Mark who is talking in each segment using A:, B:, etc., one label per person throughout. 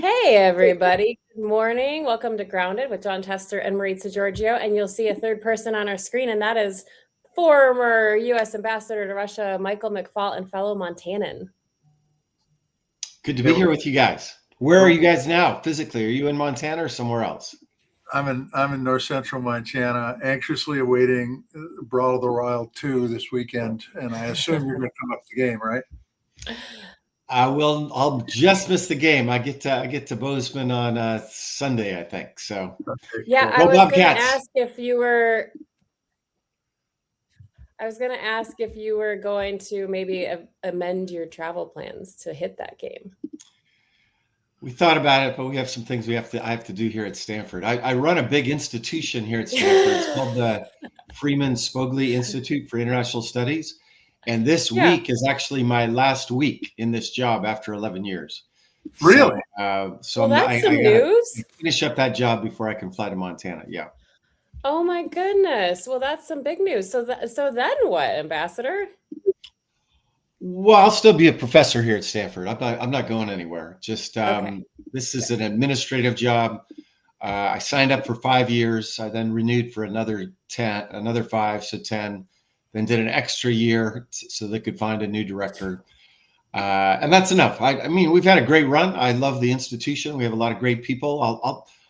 A: Hey, everybody. Good morning. Welcome to Grounded with John Tester and Maritza Giorgio. And you'll see a third person on our screen, and that is former U.S. Ambassador to Russia, Michael McFaul, and fellow Montanan.
B: Good to be here with you guys. Where are you guys now physically? Are you in Montana or somewhere else?
C: I'm in north central Montana, anxiously awaiting Brawl of the Wild 2 this weekend, and I assume you're going to come up to the game, right?
B: I'll just miss the game. I get to Bozeman on Sunday, I think. So
C: Okay,
A: Yeah,
C: cool.
A: I
B: go
A: was going to
B: Bobcats.
A: ask if you were. I was going to ask if you were going to maybe amend your travel plans to hit that game.
B: We thought about it, but we have some things I have to do here at Stanford. I run a big institution here at Stanford. It's called the Freeman Spogli Institute for International Studies. And this
A: Yeah.
B: week is actually my last week in this job after 11 years.
C: Really?
B: So
A: Well,
B: I
A: that's some
B: gotta
A: news.
B: finish up that job before I can fly to Montana. Yeah.
A: Oh my goodness. Well, that's some big news. So then what, Ambassador?
B: Well, I'll still be a professor here at Stanford. I'm not going anywhere. Just
A: Okay.
B: This is an administrative job. I signed up for 5 years. I then renewed for another 10, another 5, so 10. Then did an extra year so they could find a new director. And that's enough. I mean, we've had a great run. I love the institution. We have a lot of great people.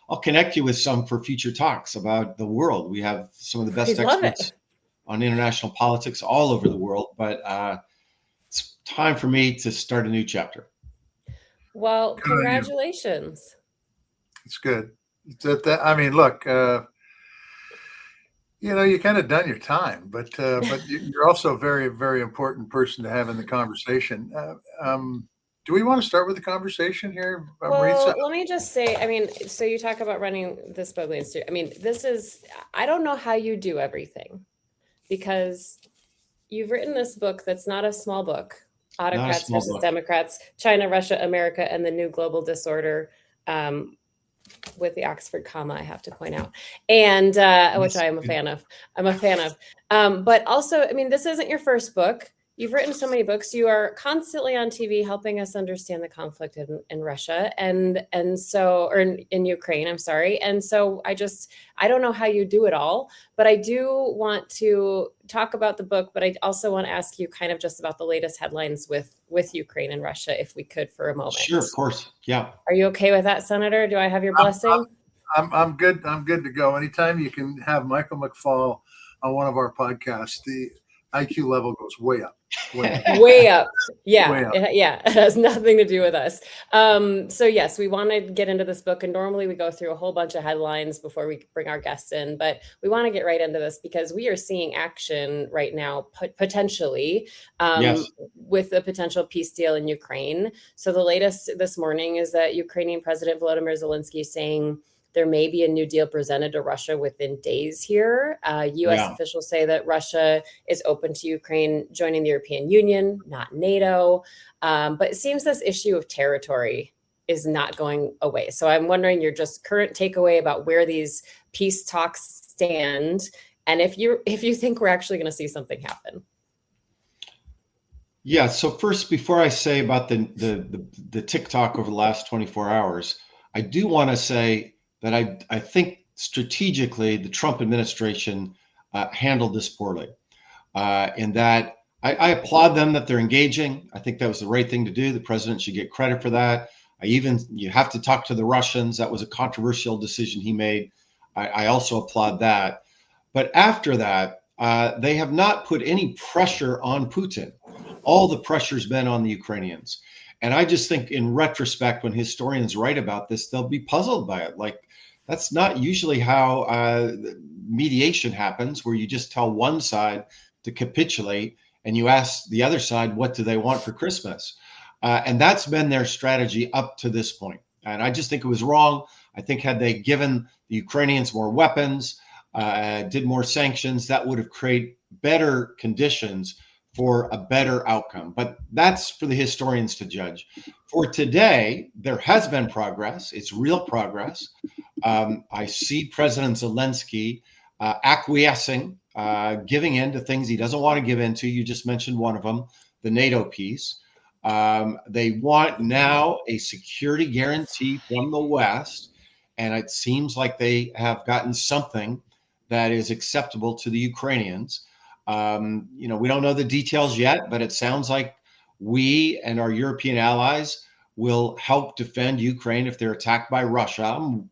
B: I'll connect you with some for future talks about the world. We have some of the best
A: We'd love it.
B: experts on international politics all over the world. But it's time for me to start a new chapter.
A: Well,
C: Good on you.
A: congratulations.
C: It's good. I mean, look, you kind of done your time, but you're also a very, very important person to have in the conversation. Do we want to start with the conversation here, Maritza?
A: Well, let me just say, I mean, so you talk about running the Spogli Institute. I mean, I don't know how you do everything because you've written this book that's not a small book, Autocrats
B: small
A: versus
B: book.
A: Democrats, China, Russia, America, and the New Global Disorder, with the Oxford comma, I have to point out, and which I am a fan of. But also, I mean, this isn't your first book. You've written so many books. You are constantly on TV helping us understand the conflict in Russia and so, or in Ukraine, I'm sorry. And so I don't know how you do it all, but I do want to talk about the book, but I also want to ask you kind of just about the latest headlines with Ukraine and Russia, if we could for a moment.
B: Sure, of course. Yeah.
A: Are you okay with that, Senator? Do I have your blessing?
C: I'm good. I'm good to go. Anytime you can have Michael McFaul on one of our podcasts, the IQ level goes way up.
A: Way up. Yeah.
C: Way up.
A: Yeah. It has nothing to do with us. So yes, we want to get into this book, and normally we go through a whole bunch of headlines before we bring our guests in, but we want to get right into this because we are seeing action right now, potentially,
B: Yes.
A: with the potential peace deal in Ukraine. So the latest this morning is that Ukrainian President Volodymyr Zelensky is saying there may be a new deal presented to Russia within days here. U.S. officials say that Russia is open to Ukraine joining the European Union, not NATO. But it seems this issue of territory is not going away. So I'm wondering your just current takeaway about where these peace talks stand, and if you think we're actually going to see something happen.
B: Yeah. So first, before I say about the TikTok over the last 24 hours, I do want to say that I think strategically the Trump administration handled this poorly. In that I applaud them that they're engaging. I think that was the right thing to do. The president should get credit for that. You have to talk to the Russians. That was a controversial decision he made. I also applaud that. But after that, they have not put any pressure on Putin. All the pressure's been on the Ukrainians. And I just think in retrospect, when historians write about this, they'll be puzzled by it. Like, that's not usually how mediation happens, where you just tell one side to capitulate and you ask the other side, what do they want for Christmas? And that's been their strategy up to this point. And I just think it was wrong. I think had they given the Ukrainians more weapons, did more sanctions, that would have created better conditions for a better outcome. But that's for the historians to judge. For today, there has been progress. It's real progress. I see President Zelensky acquiescing, giving in to things he doesn't want to give into. You just mentioned one of them, the NATO piece. They want now a security guarantee from the West, and it seems like they have gotten something that is acceptable to the Ukrainians. We don't know the details yet, but it sounds like we and our European allies will help defend Ukraine if they're attacked by Russia.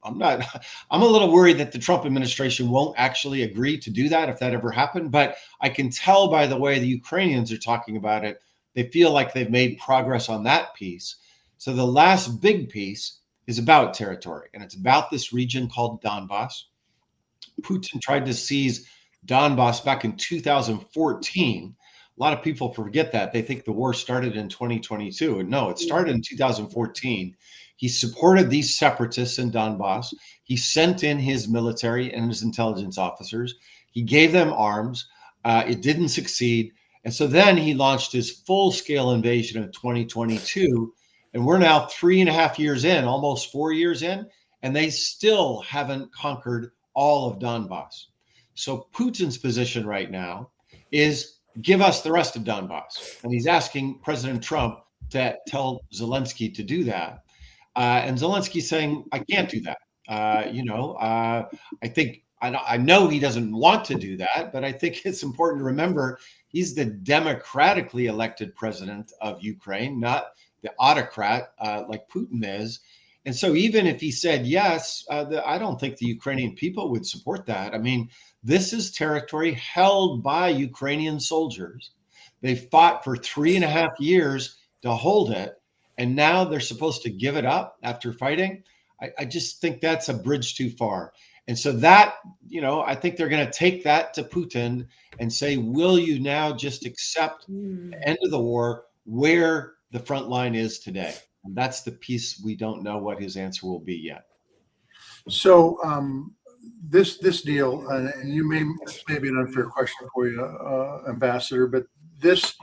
B: I'm a little worried that the Trump administration won't actually agree to do that if that ever happened. But I can tell by the way the Ukrainians are talking about it, they feel like they've made progress on that piece. So the last big piece is about territory, and it's about this region called Donbass. Putin tried to seize Donbass back in 2014. A lot of people forget that. They think the war started in 2022. And no, it started in 2014. He supported these separatists in Donbass. He sent in his military and his intelligence officers. He gave them arms. It didn't succeed. And so then he launched his full-scale invasion in 2022. And we're now 3.5 years in, almost 4 years in, and they still haven't conquered all of Donbass. So Putin's position right now is give us the rest of Donbass. And he's asking President Trump to tell Zelensky to do that. And Zelensky's saying, I can't do that. I know he doesn't want to do that, but I think it's important to remember he's the democratically elected president of Ukraine, not the autocrat like Putin is. And so even if he said yes, I don't think the Ukrainian people would support that. I mean, this is territory held by Ukrainian soldiers. They fought for 3.5 years to hold it, and now they're supposed to give it up after fighting. I just think that's a bridge too far. And so that, I think they're going to take that to Putin and say, will you now just accept the end of the war where the front line is today? And that's the piece we don't know what his answer will be yet.
C: So this deal, and this may be an unfair question for you, Ambassador, but this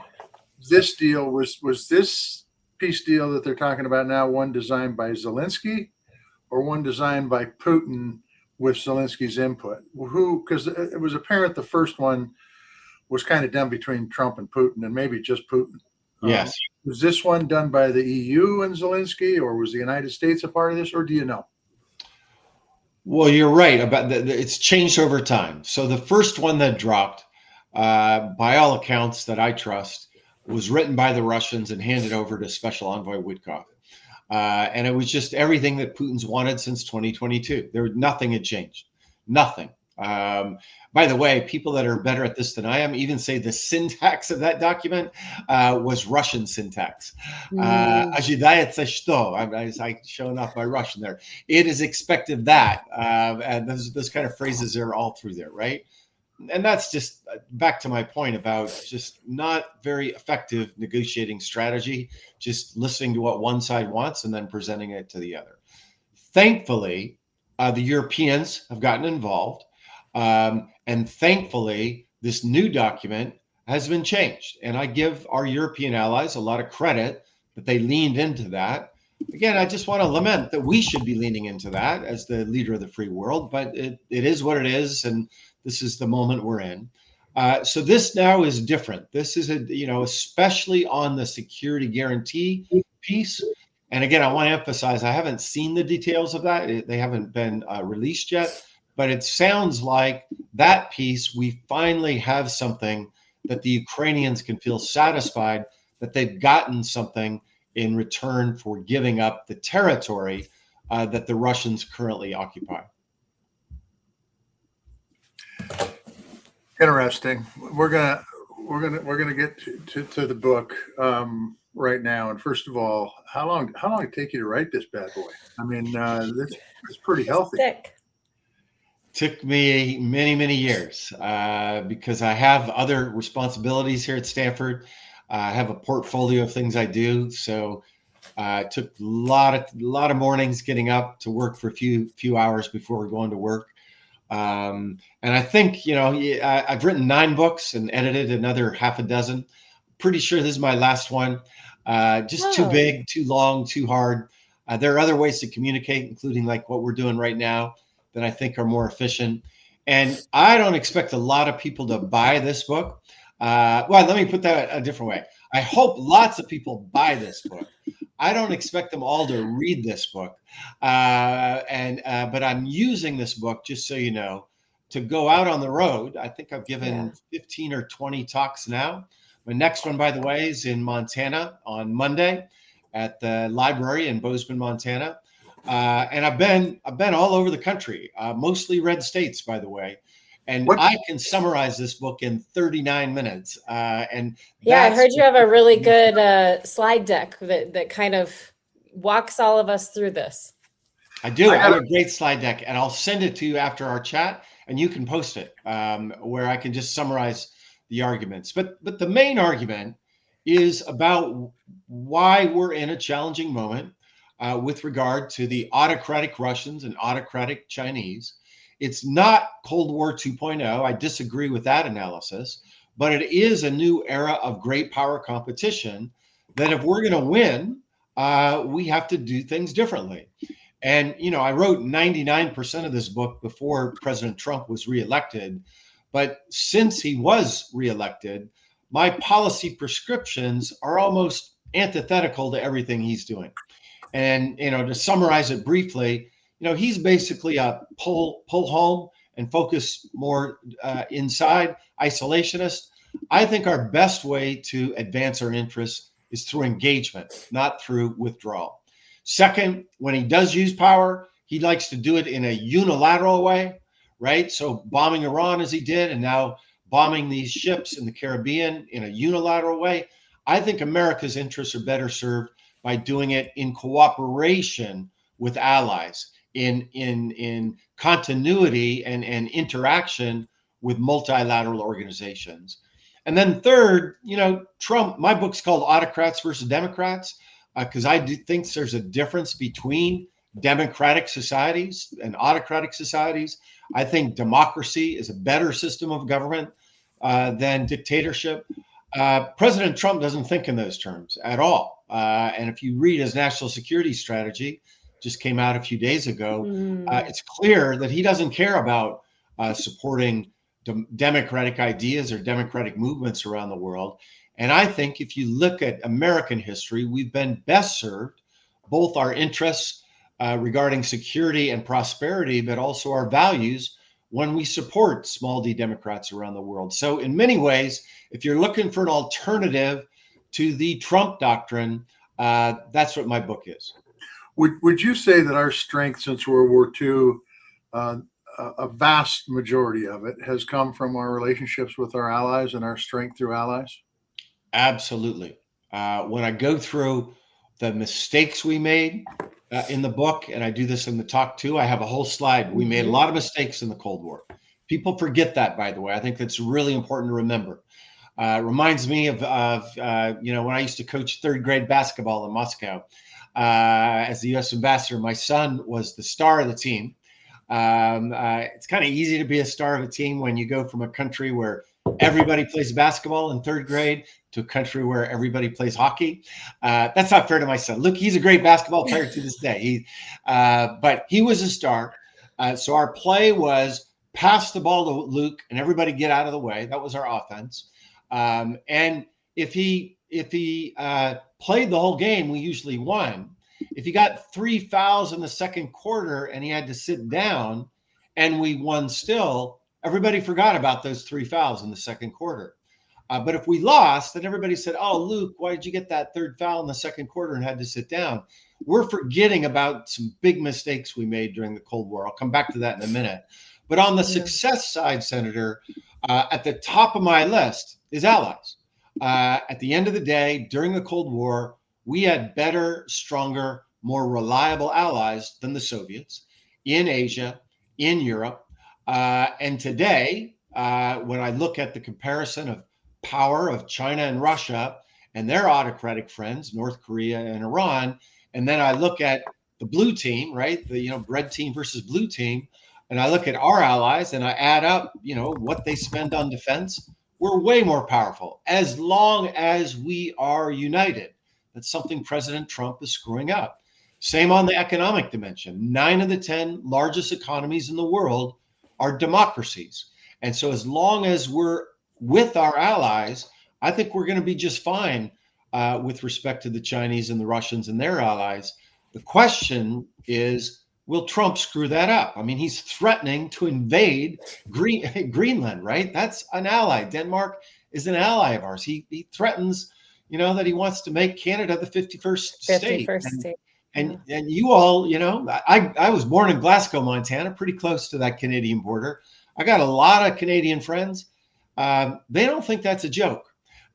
C: deal was this peace deal that they're talking about now one designed by Zelensky or one designed by Putin with Zelensky's input? Because it was apparent the first one was kind of done between Trump and Putin, and maybe just Putin.
B: Yes.
C: Was this one done by the EU and Zelensky, or was the United States a part of this, or do you know?
B: Well, you're right about it's changed over time. So the first one that dropped, by all accounts that I trust, was written by the Russians and handed over to Special Envoy Witkoff. And it was just everything that Putin's wanted since 2022. Nothing had changed. Nothing. By the way, people that are better at this than I am even say the syntax of that document was Russian syntax. Ожидается что? I'm showing off my Russian there. It is expected that. And those kind of phrases are all through there, right? And that's just back to my point about just not very effective negotiating strategy, just listening to what one side wants and then presenting it to the other. Thankfully, the Europeans have gotten involved. And thankfully, this new document has been changed. And I give our European allies a lot of credit that they leaned into that. Again, I just want to lament that we should be leaning into that as the leader of the free world, but it is what it is. And this is the moment we're in. So this now is different. This is, especially on the security guarantee piece. And again, I want to emphasize, I haven't seen the details of that. They haven't been released yet. But it sounds like that piece, we finally have something that the Ukrainians can feel satisfied that they've gotten something in return for giving up the territory that the Russians currently occupy.
C: Interesting. We're gonna get to the book right now. And first of all, how long did it take you to write this bad boy? I mean, it's pretty healthy.
A: Thick.
B: Took me many, many years because I have other responsibilities here at Stanford. I have a portfolio of things I do. So it took a lot of mornings getting up to work for a few hours before we're going to work. And I think, I've written 9 books and edited another half a dozen. Pretty sure this is my last one. Just too big, too long, too hard. There are other ways to communicate, including like what we're doing right now, that I think are more efficient. And I don't expect a lot of people to buy this book. Well, let me put that a different way. I hope lots of people buy this book. I don't expect them all to read this book, but I'm using this book, just so you know, to go out on the road. I think I've given 15 or 20 talks now. My next one, by the way, is in Montana on Monday at the library in Bozeman, Montana. And I've been all over the country, mostly red states, by the way. And I can summarize this book in 39 minutes. And
A: I heard you have a really good slide deck that kind of walks all of us through this.
B: I do. I have a great slide deck, and I'll send it to you after our chat, and you can post it where I can just summarize the arguments. But the main argument is about why we're in a challenging moment with regard to the autocratic Russians and autocratic Chinese. It's not Cold War 2.0. I disagree with that analysis, but it is a new era of great power competition that if we're going to win, we have to do things differently. And, I wrote 99% of this book before President Trump was reelected. But since he was reelected, my policy prescriptions are almost antithetical to everything he's doing. And, to summarize it briefly, he's basically a pull home and focus more inside, isolationist. I think our best way to advance our interests is through engagement, not through withdrawal. Second, when he does use power, he likes to do it in a unilateral way, right? So bombing Iran as he did, and now bombing these ships in the Caribbean in a unilateral way. I think America's interests are better served by doing it in cooperation with allies, in continuity and interaction with multilateral organizations. And then third, Trump, my book's called Autocrats versus Democrats, because I do think there's a difference between democratic societies and autocratic societies. I think democracy is a better system of government than dictatorship. President Trump doesn't think in those terms at all. And if you read his national security strategy, just came out a few days ago, it's clear that he doesn't care about supporting democratic ideas or democratic movements around the world. And I think if you look at American history, we've been best served, both our interests regarding security and prosperity, but also our values when we support small d Democrats around the world. So in many ways, if you're looking for an alternative to the Trump doctrine, that's what my book is.
C: Would you say that our strength since World War II, a vast majority of it has come from our relationships with our allies and our strength through allies?
B: Absolutely. When I go through the mistakes we made in the book, and I do this in the talk too, I have a whole slide. We made a lot of mistakes in the Cold War. People forget that, by the way. I think that's really important to remember. Reminds me of when I used to coach third grade basketball in Moscow as the U.S. ambassador. My son was the star of the team. It's kind of easy to be a star of a team when you go from a country where everybody plays basketball in third grade to a country where everybody plays hockey. That's not fair to my son. Look, he's a great basketball player to this day. But he was a star. So our play was pass the ball to Luke and everybody get out of the way. That was our offense. And if he played the whole game, we usually won. If he got 3 fouls in the second quarter and he had to sit down and we won still, everybody forgot about those 3 fouls in the second quarter. But if we lost, then everybody said, oh, Luke, why did you get that third foul in the second quarter and had to sit down? We're forgetting about some big mistakes we made during the Cold War. I'll come back to that in a minute. But on the success side, Senator, at the top of my list is allies. At the end of the day, during the Cold War, we had better, stronger, more reliable allies than the Soviets in Asia, in Europe. And today, when I look at the comparison of power of China and Russia and their autocratic friends, North Korea and Iran, and then I look at the blue team, right? The red team versus blue team, and I look at our allies and I add up, what they spend on defense, we're way more powerful as long as we are united. That's something President Trump is screwing up. Same on the economic dimension. 9 of the 10 largest economies in the world are democracies. And so as long as we're with our allies, I think we're going to be just fine with respect to the Chinese and the Russians and their allies. The question is, will Trump screw that up? I mean, he's threatening to invade Greenland, right? That's an ally. Denmark is an ally of ours. He threatens, that he wants to make Canada the 51st state.
A: 51st state.
B: And you all, I was born in Glasgow, Montana, pretty close to that Canadian border. I got a lot of Canadian friends. They don't think that's a joke.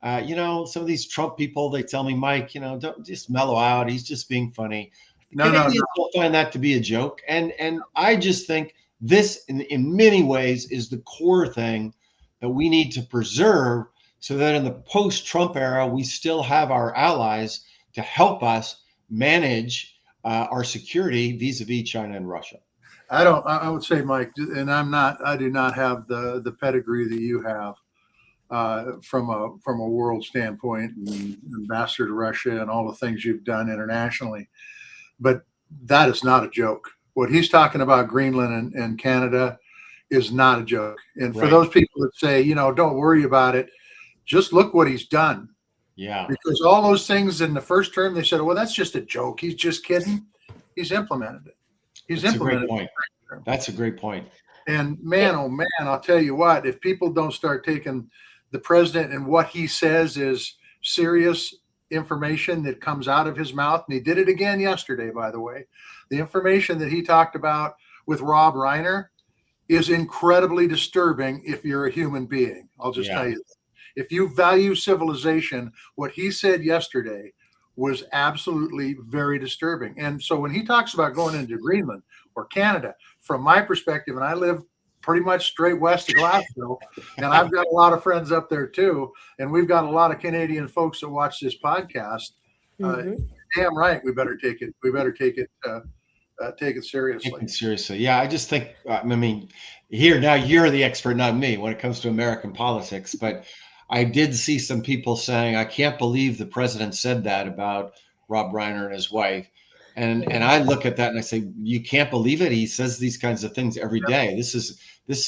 B: Some of these Trump people, they tell me, Mike, don't just mellow out. He's just being funny.
C: No.
B: Don't find that to be a joke. And I just think this, in many ways, is the core thing that we need to preserve so that in the post-Trump era, we still have our allies to help us manage our security vis-a-vis China and Russia.
C: I would say, Mike, and I do not have the pedigree that you have from a world standpoint, and ambassador to Russia and all the things you've done internationally. But that is not a joke. What he's talking about, Greenland and Canada, is not a joke. And for those people that say, don't worry about it, just look what he's done.
B: Yeah.
C: Because all those things in the first term, they said, well, that's just a joke. He's just kidding. He's implemented it.
B: That's a great point. That's a great point.
C: And man, oh man, I'll tell you what, if people don't start taking the president and what he says is serious information that comes out of his mouth, and he did it again yesterday, by the way, the information that he talked about with Rob Reiner is incredibly disturbing if you're a human being. I'll just tell you that. If you value civilization, what he said yesterday was absolutely very disturbing. And so when he talks about going into Greenland or Canada, from my perspective, and I live pretty much straight west of Glasgow, and I've got a lot of friends up there too, and we've got a lot of Canadian folks that watch this podcast. Damn right, we better take it. We better take it seriously.
B: Take it seriously. Yeah, I just think, here now you're the expert, not me, when it comes to American politics, but I did see some people saying, I can't believe the president said that about Rob Reiner and his wife. And I look at that and I say, you can't believe it. He says these kinds of things every day. This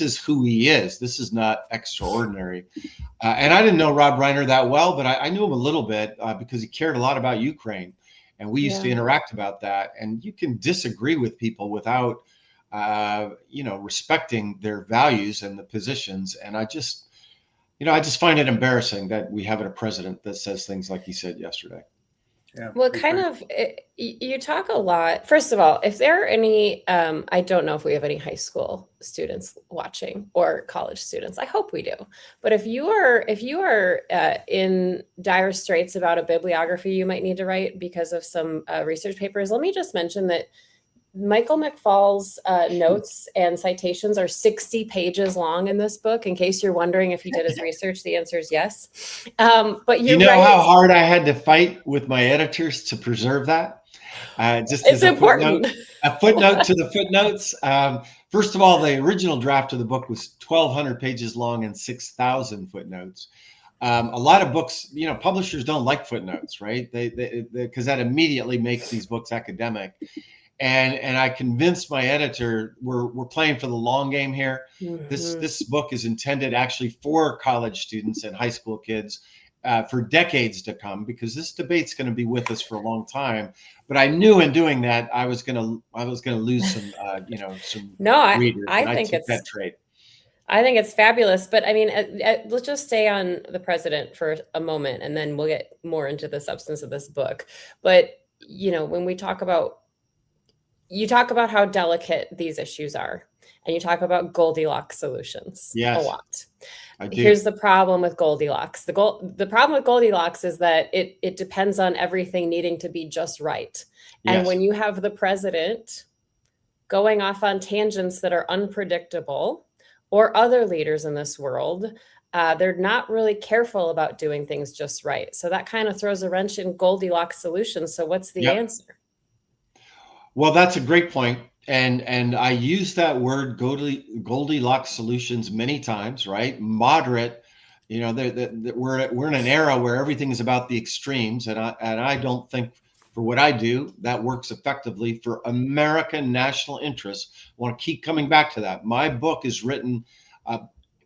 B: is who he is. This is not extraordinary. And I didn't know Rob Reiner that well, but I knew him a little bit because he cared a lot about Ukraine. And we used to interact about that. And you can disagree with people without, respecting their values and the positions. And I just find it embarrassing that we have a president that says things like he said yesterday.
C: Yeah.
A: Well, you talk a lot. First of all, if there are any, I don't know if we have any high school students watching or college students. I hope we do. But if you are in dire straits about a bibliography you might need to write because of some research papers, let me just mention that Michael McFaul's notes and citations are 60 pages long in this book. In case you're wondering if he did his research, the answer is yes. But
B: you know how hard I had to fight with my editors to preserve that?
A: It's important.
B: A footnote to the footnotes. First of all, the original draft of the book was 1,200 pages long and 6,000 footnotes. A lot of books, publishers don't like footnotes, right? Because that immediately makes these books academic. And I convinced my editor we're playing for the long game here. Mm-hmm. This book is intended actually for college students and high school kids for decades to come, because this debate's going to be with us for a long time. But I knew in doing that I was going to lose some some readers.
A: I think it's
B: that trait.
A: I think it's fabulous. But I mean, let's just stay on the president for a moment, and then we'll get more into the substance of this book. But when we talk about you talk about how delicate these issues are, and you talk about Goldilocks solutions a lot. Here's the problem with Goldilocks. The problem with Goldilocks is that it depends on everything needing to be just right. Yes. And when you have the president going off on tangents that are unpredictable, or other leaders in this world, they're not really careful about doing things just right. So that kind of throws a wrench in Goldilocks solutions. So what's the answer?
B: Well, that's a great point. And I use that word Goldilocks solutions many times, right? Moderate, we're in an era where everything is about the extremes. And I don't think, for what I do, that works effectively for American national interests. I want to keep coming back to that. My book is written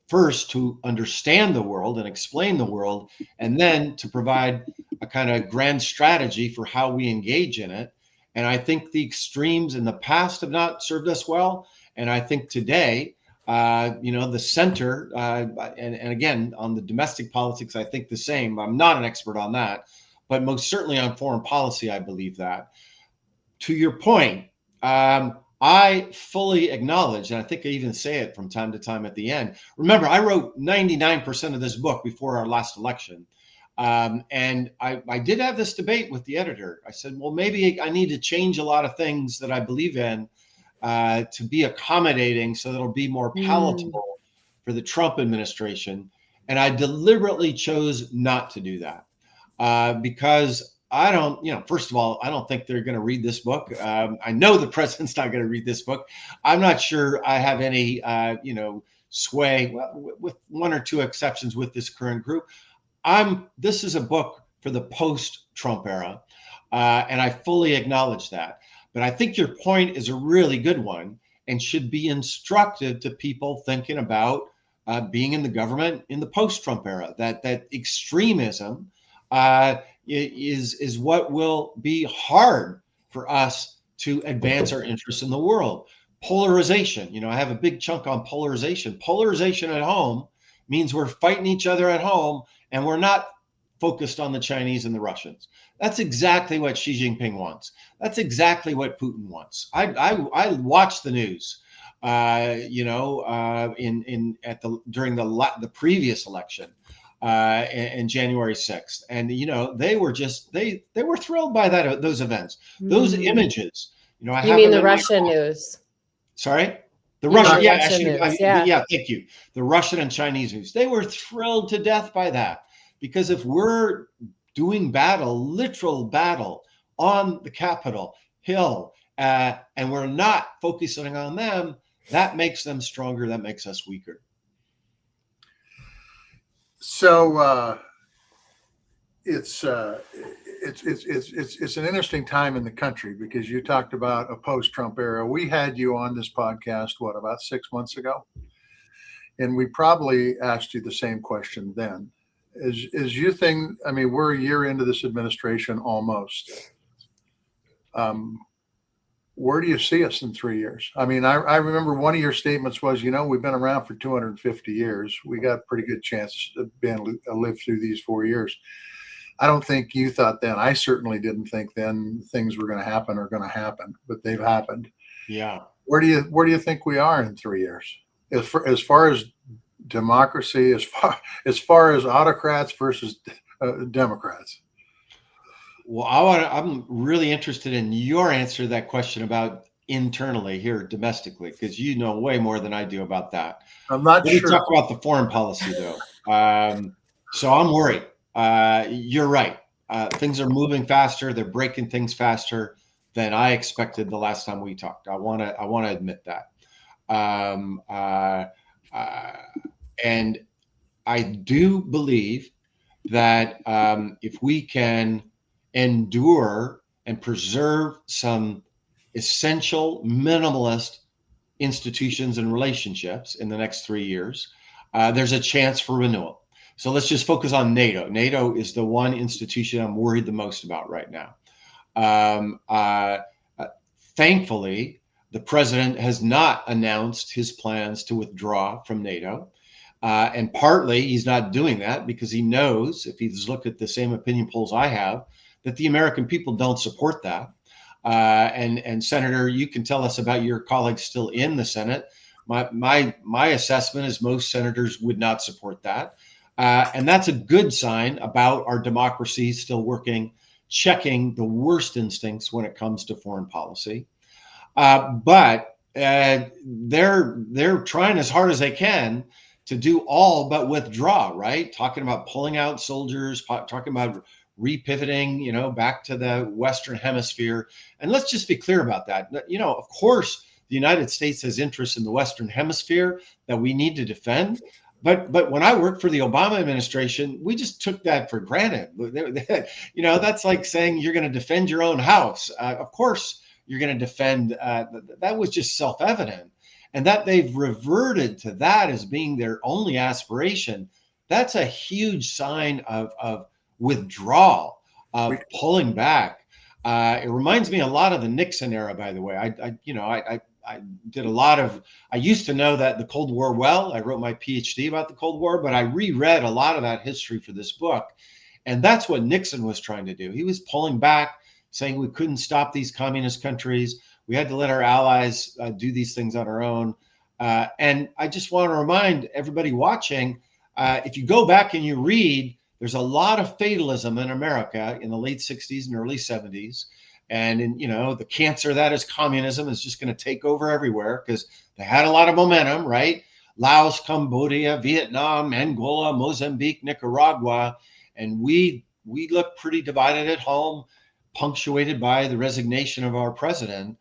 B: first to understand the world and explain the world, and then to provide a kind of grand strategy for how we engage in it. And I think the extremes in the past have not served us well. And I think today, the center, and again, on the domestic politics, I think the same. I'm not an expert on that, but most certainly on foreign policy, I believe that. To your point, I fully acknowledge, and I think I even say it from time to time at the end. Remember, I wrote 99% of this book before our last election. And I did have this debate with the editor. I said, well, maybe I need to change a lot of things that I believe in to be accommodating so that it'll be more palatable for the Trump administration. And I deliberately chose not to do that because I don't, first of all, I don't think they're going to read this book. I know the president's not going to read this book. I'm not sure I have any, sway, with one or two exceptions with this current group. This is a book for the post-Trump era, and I fully acknowledge that. But I think your point is a really good one and should be instructive to people thinking about being in the government in the post-Trump era. That extremism is what will be hard for us to advance our interests in the world. Polarization, I have a big chunk on polarization. Polarization at home means we're fighting each other at home and we're not focused on the Chinese and the Russians. That's exactly what Xi Jinping wants. That's exactly what Putin wants. I watch the news, during the previous election, in January 6th, and they were thrilled by those events, those images. I
A: you mean the Russian news?
B: Sorry. The Russian,
A: yeah, news,
B: yeah, thank you. The Russian and Chinese news. They were thrilled to death by that, because if we're doing literal battle on the Capitol Hill, and we're not focusing on them, that makes them stronger. That makes us weaker.
C: So it's an interesting time in the country, because you talked about a post-Trump era. We had you on this podcast, about 6 months ago? And we probably asked you the same question then. Is you think, we're a year into this administration almost. Where do you see us in 3 years? I remember one of your statements was, we've been around for 250 years. We got a pretty good chance of being able to live through these 4 years. I don't think you thought then. I certainly didn't think then things were going to happen, but they've happened.
B: Yeah.
C: Where do you think we are in 3 years? As far as democracy, as far as autocrats versus Democrats?
B: Well, I'm really interested in your answer to that question about internally here domestically, because you know way more than I do about that.
C: I'm not sure.
B: We talk about the foreign policy though. So I'm worried. You're right. Things are moving faster. They're breaking things faster than I expected the last time we talked. I want to admit that. And I do believe that if we can endure and preserve some essential minimalist institutions and relationships in the next 3 years, there's a chance for renewal. So let's just focus on NATO. NATO is the one institution I'm worried the most about right now. Thankfully, the president has not announced his plans to withdraw from NATO. And partly he's not doing that because he knows, if he's looked at the same opinion polls I have, that the American people don't support that. And Senator, you can tell us about your colleagues still in the Senate. My assessment is most senators would not support that. And that's a good sign about our democracy still working, checking the worst instincts when it comes to foreign policy. But they're trying as hard as they can to do all but withdraw, right? Talking about pulling out soldiers, talking about repivoting, back to the Western Hemisphere. And let's just be clear about that. Of course, the United States has interests in the Western Hemisphere that we need to defend. But when I worked for the Obama administration, we just took that for granted. That's like saying you're going to defend your own house. Of course, you're going to defend. That was just self-evident. And that they've reverted to that as being their only aspiration, that's a huge sign of withdrawal. pulling back. It reminds me a lot of the Nixon era, by the way. I did a lot of, I used to know that the Cold War well. I wrote my PhD about the Cold War, but I reread a lot of that history for this book. And that's what Nixon was trying to do. He was pulling back, saying we couldn't stop these communist countries. We had to let our allies do these things on our own. And I just want to remind everybody watching, if you go back and you read, there's a lot of fatalism in America in the late 60s and early 70s. And in, the cancer that is communism is just going to take over everywhere because they had a lot of momentum, right? Laos, Cambodia, Vietnam, Angola, Mozambique, Nicaragua. And we look pretty divided at home, punctuated by the resignation of our president.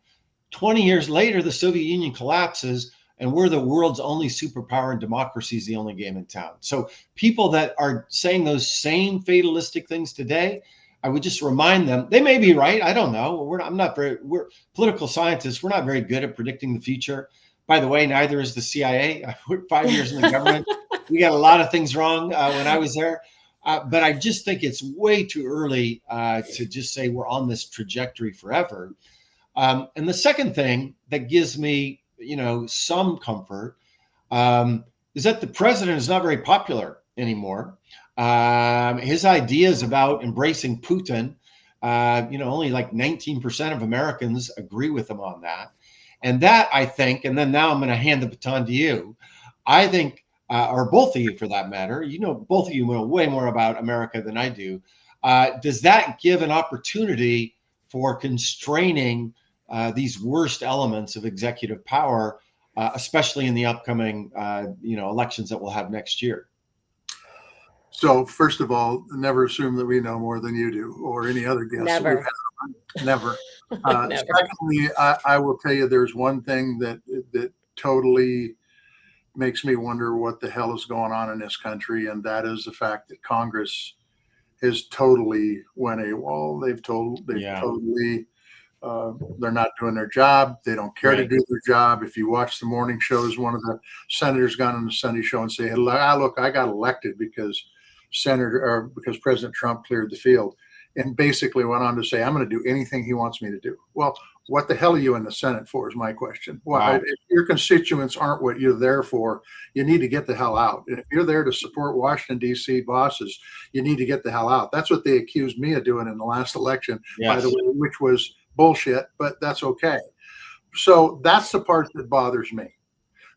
B: 20 years later, the Soviet Union collapses, and we're the world's only superpower, and democracy is the only game in town. So people that are saying those same fatalistic things today, I would just remind them, they may be right. I don't know. We're political scientists. We're not very good at predicting the future. By the way, neither is the CIA. I worked 5 years in the government. We got a lot of things wrong when I was there. But I just think it's way too early to just say we're on this trajectory forever. And the second thing that gives me, some comfort is that the president is not very popular anymore. His ideas about embracing Putin, only like 19% of Americans agree with him on that. And that, I think, and then now I'm going to hand the baton to you. I think, or both of you for that matter, both of you know way more about America than I do. Does that give an opportunity for constraining these worst elements of executive power, especially in the upcoming, elections that we'll have next year?
C: So first of all, never assume that we know more than you do or any other guest.
A: Never.
C: Never.
A: Never.
C: Secondly, I will tell you, there's one thing that totally makes me wonder what the hell is going on in this country, and that is the fact that Congress has totally went AWOL. They've totally. They're not doing their job. They don't care to do their job. If you watch the morning shows, one of the senators got on the Sunday show and say, look, I got elected because President Trump cleared the field, and basically went on to say, I'm going to do anything he wants me to do. Well, what the hell are you in the Senate for is my question. Well,
B: wow.
C: If your constituents aren't what you're there for, you need to get the hell out. And if you're there to support Washington, D.C. bosses, you need to get the hell out. That's what they accused me of doing in the last election, by the way, which was bullshit, but that's okay. So that's the part that bothers me.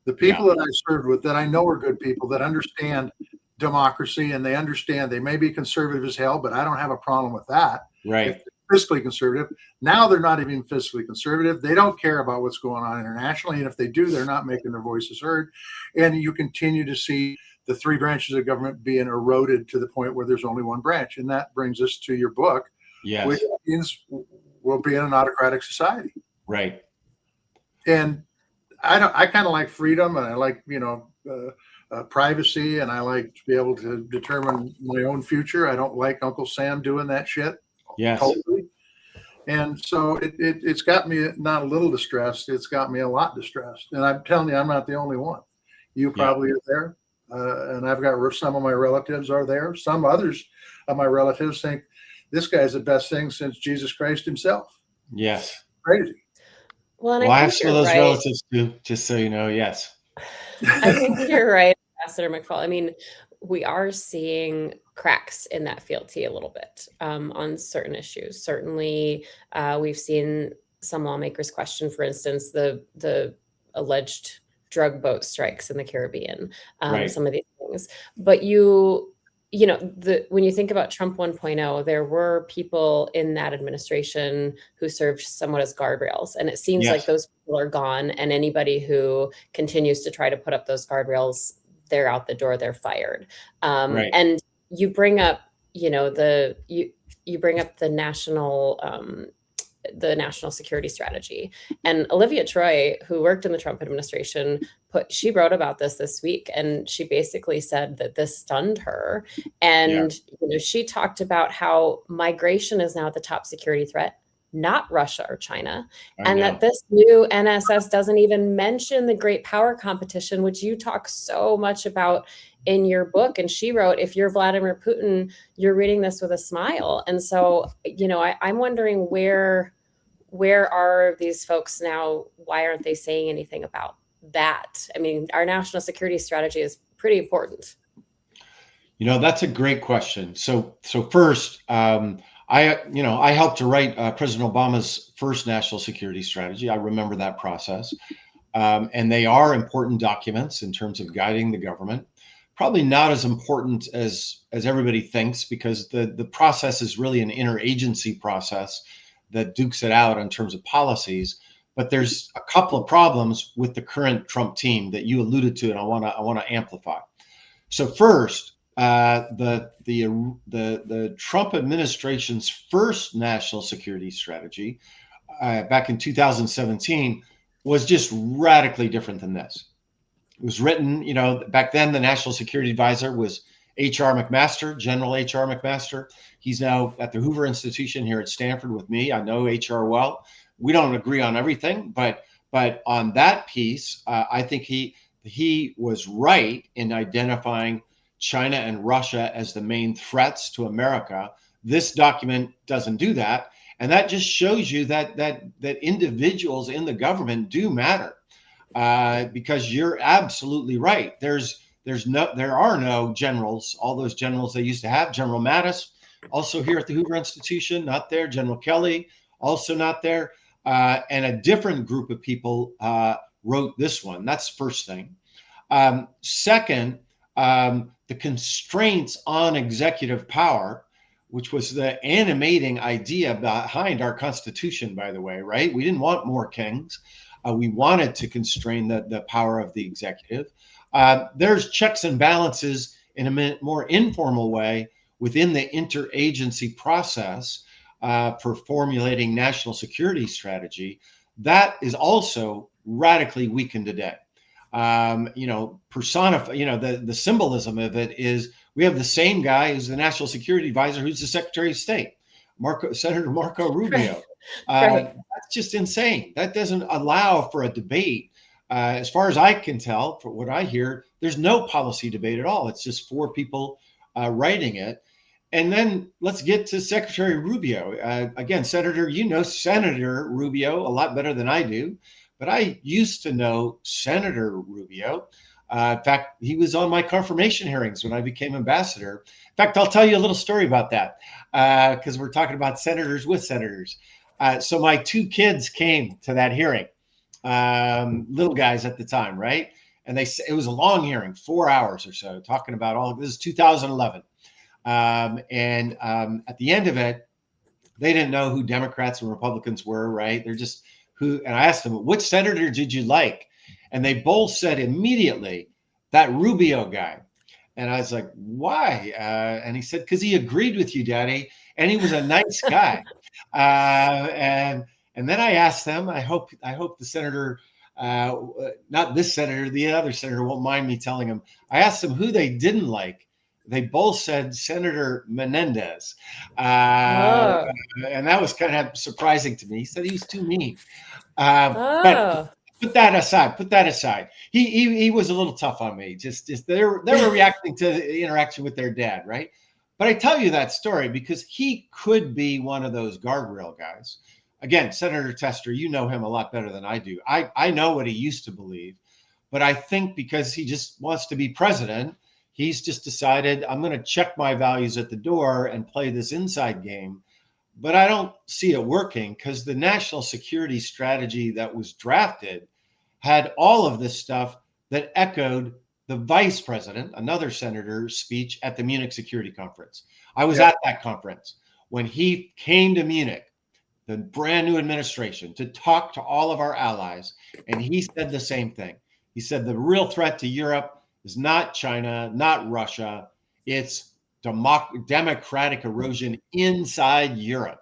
C: The people that I served with, that I know are good people, that understand democracy, and they understand they may be conservative as hell, but I don't have a problem with that.
B: Right.
C: If they're fiscally conservative. Now they're not even fiscally conservative. They don't care about what's going on internationally. And if they do, they're not making their voices heard. And you continue to see the three branches of government being eroded to the point where there's only one branch. And that brings us to your book, which means we'll be in an autocratic society.
B: Right.
C: And I kind of like freedom, and I like, privacy, and I like to be able to determine my own future. I don't like Uncle Sam doing that shit.
B: Yes.
C: Totally. And so it's got me not a little distressed. It's got me a lot distressed. And I'm telling you, I'm not the only one. You probably are there. And I've got some of my relatives are there. Some others of my relatives think this guy's the best thing since Jesus Christ himself.
B: Yes.
C: Crazy.
A: Well, and
B: I have some of those relatives too, just so you know. Yes.
A: I think you're right, Ambassador McFaul. I mean, we are seeing cracks in that fealty a little bit on certain issues. Certainly, we've seen some lawmakers question, for instance, the alleged drug boat strikes in the Caribbean, some of these things. But when you think about Trump 1.0, there were people in that administration who served somewhat as guardrails. And it seems like those people are gone. And anybody who continues to try to put up those guardrails, they're out the door, they're fired. And you bring up, you bring up the national security strategy. And Olivia Troy, who worked in the Trump administration, she wrote about this week, and she basically said that this stunned her. And she talked about how migration is now the top security threat not Russia or China,
B: I
A: and
B: know.
A: that this new NSS doesn't even mention the great power competition, which you talk so much about in your book. And she wrote, if you're Vladimir Putin, you're reading this with a smile. And so, I'm wondering where are these folks now? Why aren't they saying anything about that? I mean, our national security strategy is pretty important.
B: That's a great question. So first, I helped to write President Obama's first national security strategy. I remember that process, and they are important documents in terms of guiding the government. Probably not as important as everybody thinks, because the process is really an interagency process that dukes it out in terms of policies. But there's a couple of problems with the current Trump team that you alluded to, and I want to amplify. So first, the Trump administration's first national security strategy back in 2017 was just radically different than this. It was written, back then the national security advisor was H.R. McMaster, General H.R. McMaster. He's now at the Hoover Institution here at Stanford with me. I know H.R. well. We don't agree on everything, but on that piece, I think he was right in identifying China and Russia as the main threats to America. This document doesn't do that, and that just shows you that individuals in the government do matter, because you're absolutely right. There are no generals. All those generals they used to have. General Mattis, also here at the Hoover Institution, not there. General Kelly, also not there, and a different group of people wrote this one. That's the first thing. Second, the constraints on executive power, which was the animating idea behind our Constitution, by the way, right? We didn't want more kings. We wanted to constrain the power of the executive. There's checks and balances in a more informal way within the interagency process for formulating national security strategy. That is also radically weakened today. Personify, the symbolism of it is we have the same guy who's the national security advisor, who's the Secretary of State, Senator Marco Rubio.
A: Right.
B: That's just insane. That doesn't allow for a debate. As far as I can tell, from what I hear, there's no policy debate at all. It's just four people writing it. And then let's get to Secretary Rubio. Again, Senator Rubio a lot better than I do. But I used to know Senator Rubio. In fact, he was on my confirmation hearings when I became ambassador. In fact, I'll tell you a little story about that, because we're talking about senators with senators. So my two kids came to that hearing, little guys at the time, right? And it was a long hearing, 4 hours or so, talking about all of this. Is 2011. At the end of it, they didn't know who Democrats and Republicans were, right? They're just and I asked them, which senator did you like? And they both said immediately, that Rubio guy. And I was like, why? And he said, because he agreed with you, Daddy, and he was a nice guy. And then I asked them, I hope the senator, not this senator, the other senator won't mind me telling him. I asked them who they didn't like. They both said Senator Menendez. And that was kind of surprising to me. He said he was too mean. But put that aside. He was a little tough on me. Just they were reacting to the interaction with their dad, right? But I tell you that story because he could be one of those guardrail guys. Again, Senator Tester, you know him a lot better than I do. I know what he used to believe, but I think because he just wants to be president, he's just decided, I'm going to check my values at the door and play this inside game. But I don't see it working because the national security strategy that was drafted had all of this stuff that echoed the vice president, another senator's speech at the Munich Security Conference. I was at that conference when he came to Munich, the brand new administration, to talk to all of our allies. And he said the same thing. He said the real threat to Europe is not China, not Russia. It's democratic erosion inside Europe.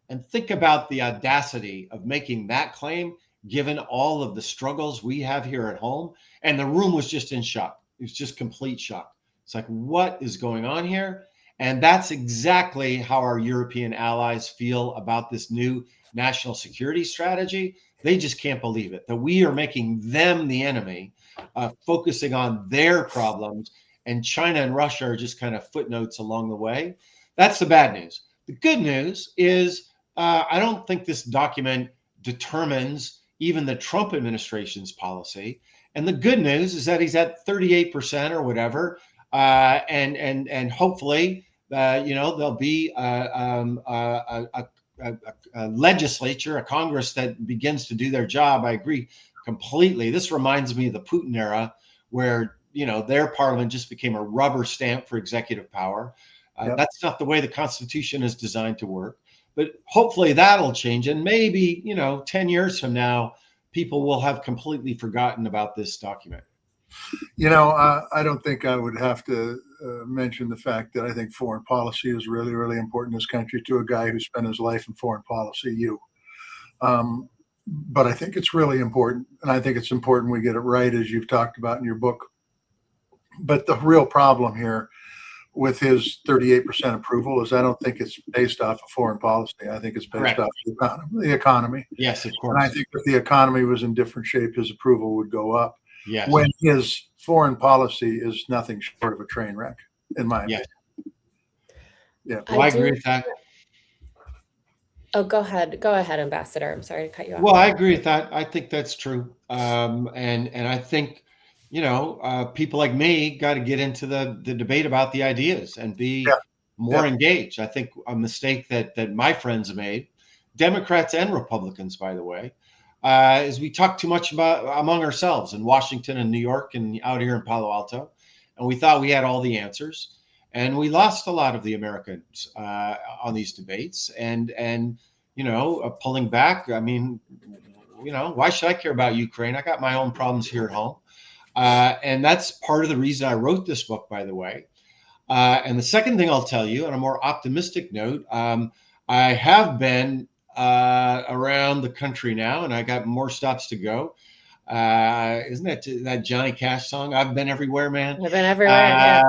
B: And think about the audacity of making that claim, given all of the struggles we have here at home. And the room was just in shock. It was just complete shock. It's like, what is going on here? And that's exactly how our European allies feel about this new national security strategy. They just can't believe it, that we are making them the enemy, focusing on their problems, and China and Russia are just kind of footnotes along the way. That's the bad news. The good news is I don't think this document determines even the Trump administration's policy. And the good news is that he's at 38% or whatever, and hopefully, there'll be a legislature, a Congress that begins to do their job. I agree completely. This reminds me of the Putin era, where their parliament just became a rubber stamp for executive power.
C: Yep.
B: That's not the way the Constitution is designed to work. But hopefully that'll change, and maybe 10 years from now, people will have completely forgotten about this document.
C: I don't think I would have to mention the fact that I think foreign policy is really, really important in this country to a guy who spent his life in foreign policy, but I think it's really important, and I think it's important we get it right, as you've talked about in your book. But the real problem here with his 38% approval is I don't think it's based off of foreign policy. I think it's based off the economy.
B: Yes, of course.
C: And I think if the economy was in different shape, his approval would go up.
B: Yes.
C: When his foreign policy is nothing short of a train wreck, in my opinion.
B: Yeah. Well, I agree with that.
A: Oh, go ahead, Ambassador. I'm sorry to cut you off.
B: Well, I agree with that. I think that's true. And I think, people like me got to get into the debate about the ideas and be more engaged. I think a mistake that my friends made, Democrats and Republicans, by the way, is we talk too much about among ourselves in Washington and New York and out here in Palo Alto, and we thought we had all the answers, and we lost a lot of the Americans on these debates. And pulling back. I mean, why should I care about Ukraine? I got my own problems here at home, and that's part of the reason I wrote this book, by the way. And the second thing I'll tell you, on a more optimistic note, I have been around the country now, and I got more stops to go. Isn't that Johnny Cash song? I've been everywhere, man.
A: I've been everywhere.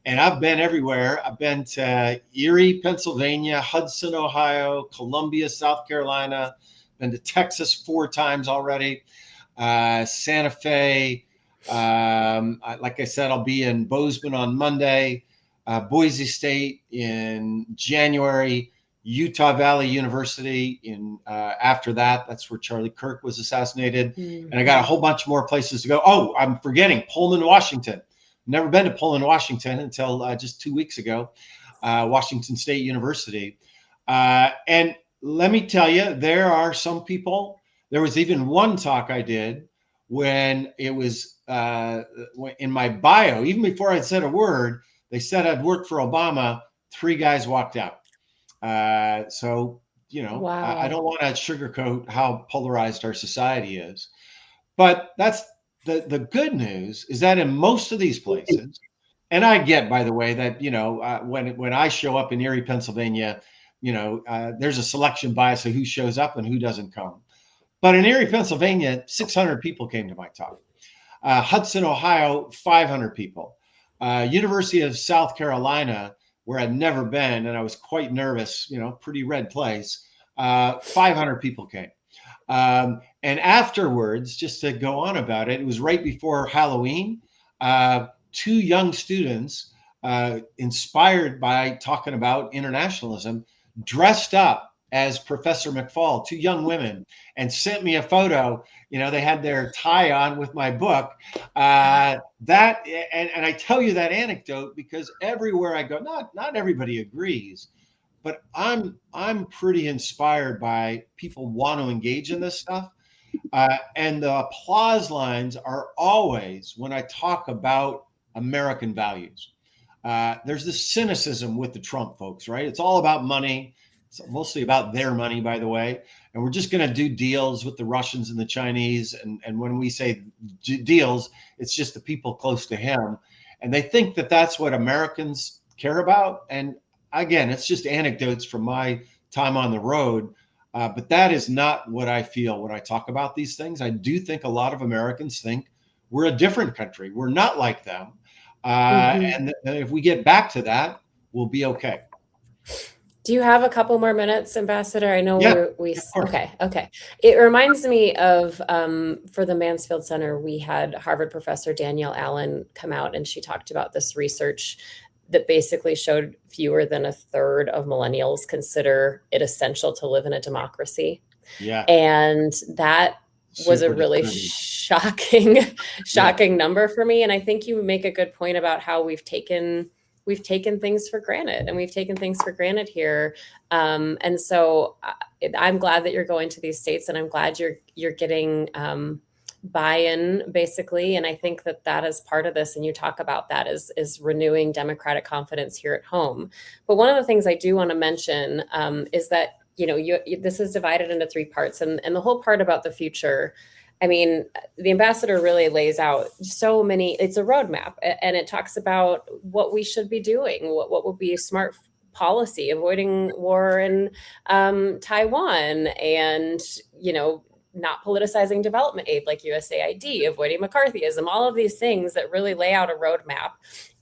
B: And I've been everywhere. I've been to Erie, Pennsylvania, Hudson, Ohio, Columbia, South Carolina. Been to Texas 4 times already. Santa Fe. Like I said, I'll be in Bozeman on Monday. Boise State in January. Utah Valley University in after that. That's where Charlie Kirk was assassinated. And I got a whole bunch more places to go. Oh, I'm forgetting Pullman, Washington. Never been to Pullman, Washington until just 2 weeks ago. Washington State University. And let me tell you, there are some people. There was even one talk I did when it was in my bio, even before I'd said a word, they said I'd worked for Obama. 3 guys walked out. So, wow. I don't want to sugarcoat how polarized our society is, but that's the good news is that in most of these places, and I get, by the way, that, when I show up in Erie, Pennsylvania, there's a selection bias of who shows up and who doesn't come. But in Erie, Pennsylvania, 600 people came to my talk. Hudson, Ohio, 500 people. University of South Carolina, where I'd never been, and I was quite nervous, pretty red place, 500 people came. And afterwards, just to go on about it, it was right before Halloween. 2 young students, inspired by talking about internationalism, dressed up as Professor McFaul, 2 young women, and sent me a photo. They had their tie on with my book. And I tell you that anecdote because everywhere I go, not everybody agrees, but I'm pretty inspired by people want to engage in this stuff. And the applause lines are always when I talk about American values. There's this cynicism with the Trump folks, right? It's all about money. It's mostly about their money, by the way. And we're just going to do deals with the Russians and the Chinese. And when we say deals, it's just the people close to him. And they think that that's what Americans care about. And again, it's just anecdotes from my time on the road. But that is not what I feel when I talk about these things. I do think a lot of Americans think we're a different country. We're not like them. And if we get back to that, we'll be okay.
A: Do you have a couple more minutes, Ambassador? I know
B: Yeah,
A: okay. It reminds me of for the Mansfield Center, we had Harvard professor Danielle Allen come out, and she talked about this research that basically showed fewer than a third of millennials consider it essential to live in a democracy.
B: Yeah.
A: And that was a really shocking number for me. And I think you make a good point about how we've taken things for granted, and we've taken things for granted here. And so I'm glad that you're going to these states, and I'm glad you're getting buy-in, basically. And I think that is part of this. And you talk about that is renewing democratic confidence here at home. But one of the things I do want to mention is that, this is divided into three parts, and the whole part about the future. I mean, the ambassador really lays out so many, it's a roadmap, and it talks about what we should be doing, what would be a smart policy, avoiding war in Taiwan, and, not politicizing development aid like USAID, avoiding McCarthyism, all of these things that really lay out a roadmap.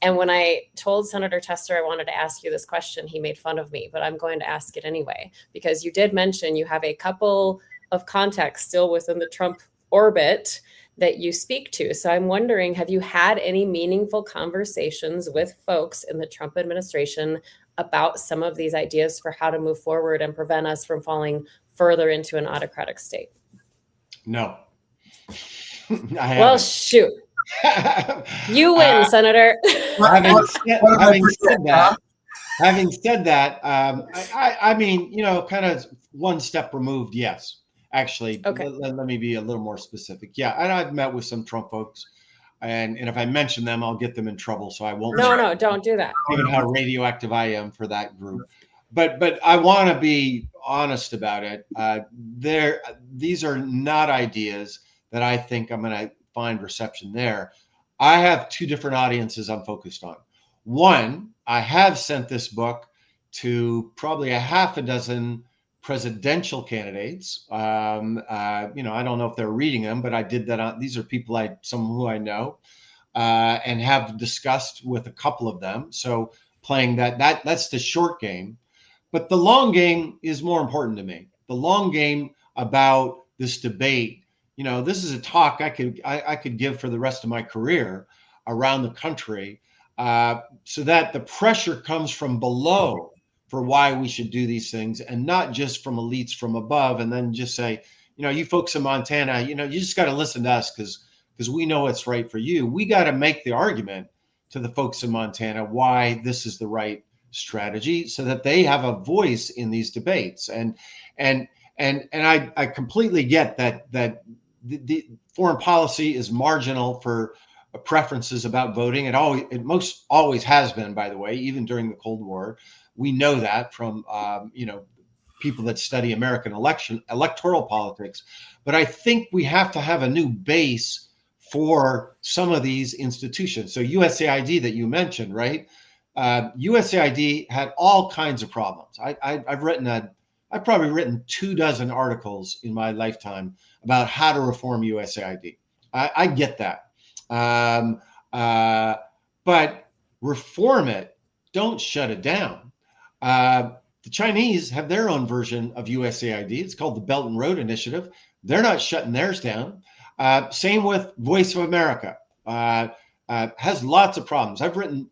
A: And when I told Senator Tester I wanted to ask you this question, he made fun of me, but I'm going to ask it anyway, because you did mention you have a couple of contacts still within the Trump orbit that you speak to. So I'm wondering, have you had any meaningful conversations with folks in the Trump administration about some of these ideas for how to move forward and prevent us from falling further into an autocratic state?
B: No.
A: Well, shoot. You win, Senator.
B: Having said that, I mean, kind of one step removed, yes. Actually,
A: okay.
B: Let me be a little more specific. Yeah, and I've met with some Trump folks, and if I mention them, I'll get them in trouble, so I won't.
A: No, don't do that.
B: Given how radioactive I am for that group. But I want to be honest about it. These are not ideas that I think I'm going to find reception there. I have two different audiences I'm focused on. One, I have sent this book to probably a half a dozen presidential candidates. I don't know if they're reading them, but I did that. These are people some who I know, and have discussed with a couple of them. So playing that's the short game, but the long game is more important to me. The long game about this debate. This is a talk I could give for the rest of my career around the country, so that the pressure comes from below for why we should do these things, and not just from elites from above, and then just say, you folks in Montana, you just got to listen to us because we know what's right for you. We got to make the argument to the folks in Montana why this is the right strategy, so that they have a voice in these debates. And I completely get that the foreign policy is marginal for preferences about voting. It most always has been, by the way, even during the Cold War. We know that from people that study American electoral politics. But I think we have to have a new base for some of these institutions. So USAID that you mentioned, right? USAID had all kinds of problems. I've probably written 24 articles in my lifetime about how to reform USAID. I get that. But reform it, don't shut it down. The Chinese have their own version of USAID. It's called the Belt and Road Initiative. They're not shutting theirs down. Same with Voice of America. Has lots of problems. I've written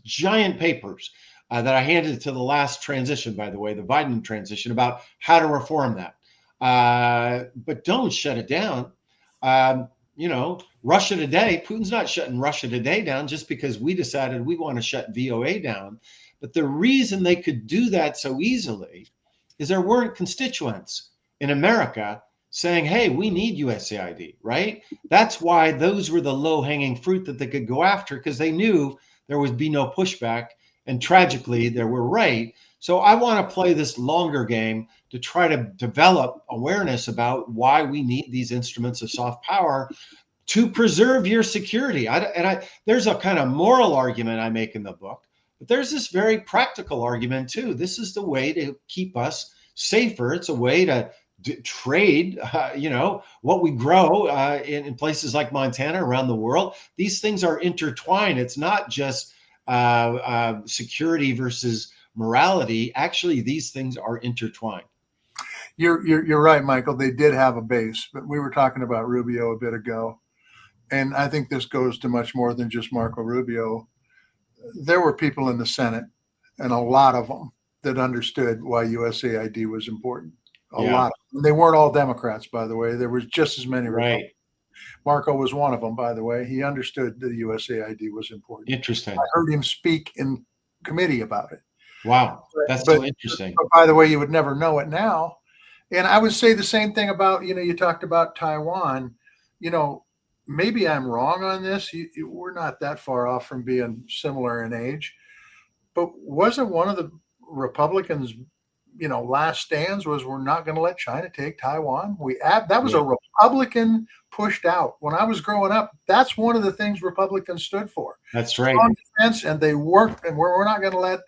B: giant papers that I handed to the last transition, by the way, the Biden transition, about how to reform that. But don't shut it down. Russia Today, Putin's not shutting Russia Today down just because we decided we want to shut VOA down. But the reason they could do that so easily is there weren't constituents in America saying, hey, we need USAID, right? That's why those were the low-hanging fruit that they could go after, because they knew there would be no pushback. And tragically, they were right. So I want to play this longer game to try to develop awareness about why we need these instruments of soft power to preserve your security. There's a kind of moral argument I make in the book, but there's this very practical argument too. This is the way to keep us safer. It's a way to trade, what we grow in places like Montana, around the world. These things are intertwined. It's not just security versus morality. Actually, these things are intertwined.
C: You're right, Michael. They did have a base, but we were talking about Rubio a bit ago. And I think this goes to much more than just Marco Rubio. There were people in the Senate, and a lot of them, that understood why USAID was important. A lot. They weren't all Democrats, by the way. There was just as many Republicans. Marco was one of them, by the way. He understood the USAID was important.
B: Interesting.
C: I heard him speak in committee about it.
B: Wow, that's so interesting.
C: But by the way, you would never know it now. And I would say the same thing about, you talked about Taiwan. Maybe I'm wrong on this. We're not that far off from being similar in age. But wasn't one of the Republicans' last stands was we're not going to let China take Taiwan? That was a Republican pushed out. When I was growing up, that's one of the things Republicans stood for.
B: That's right.
C: Strong defense, and they worked, and we're not going to let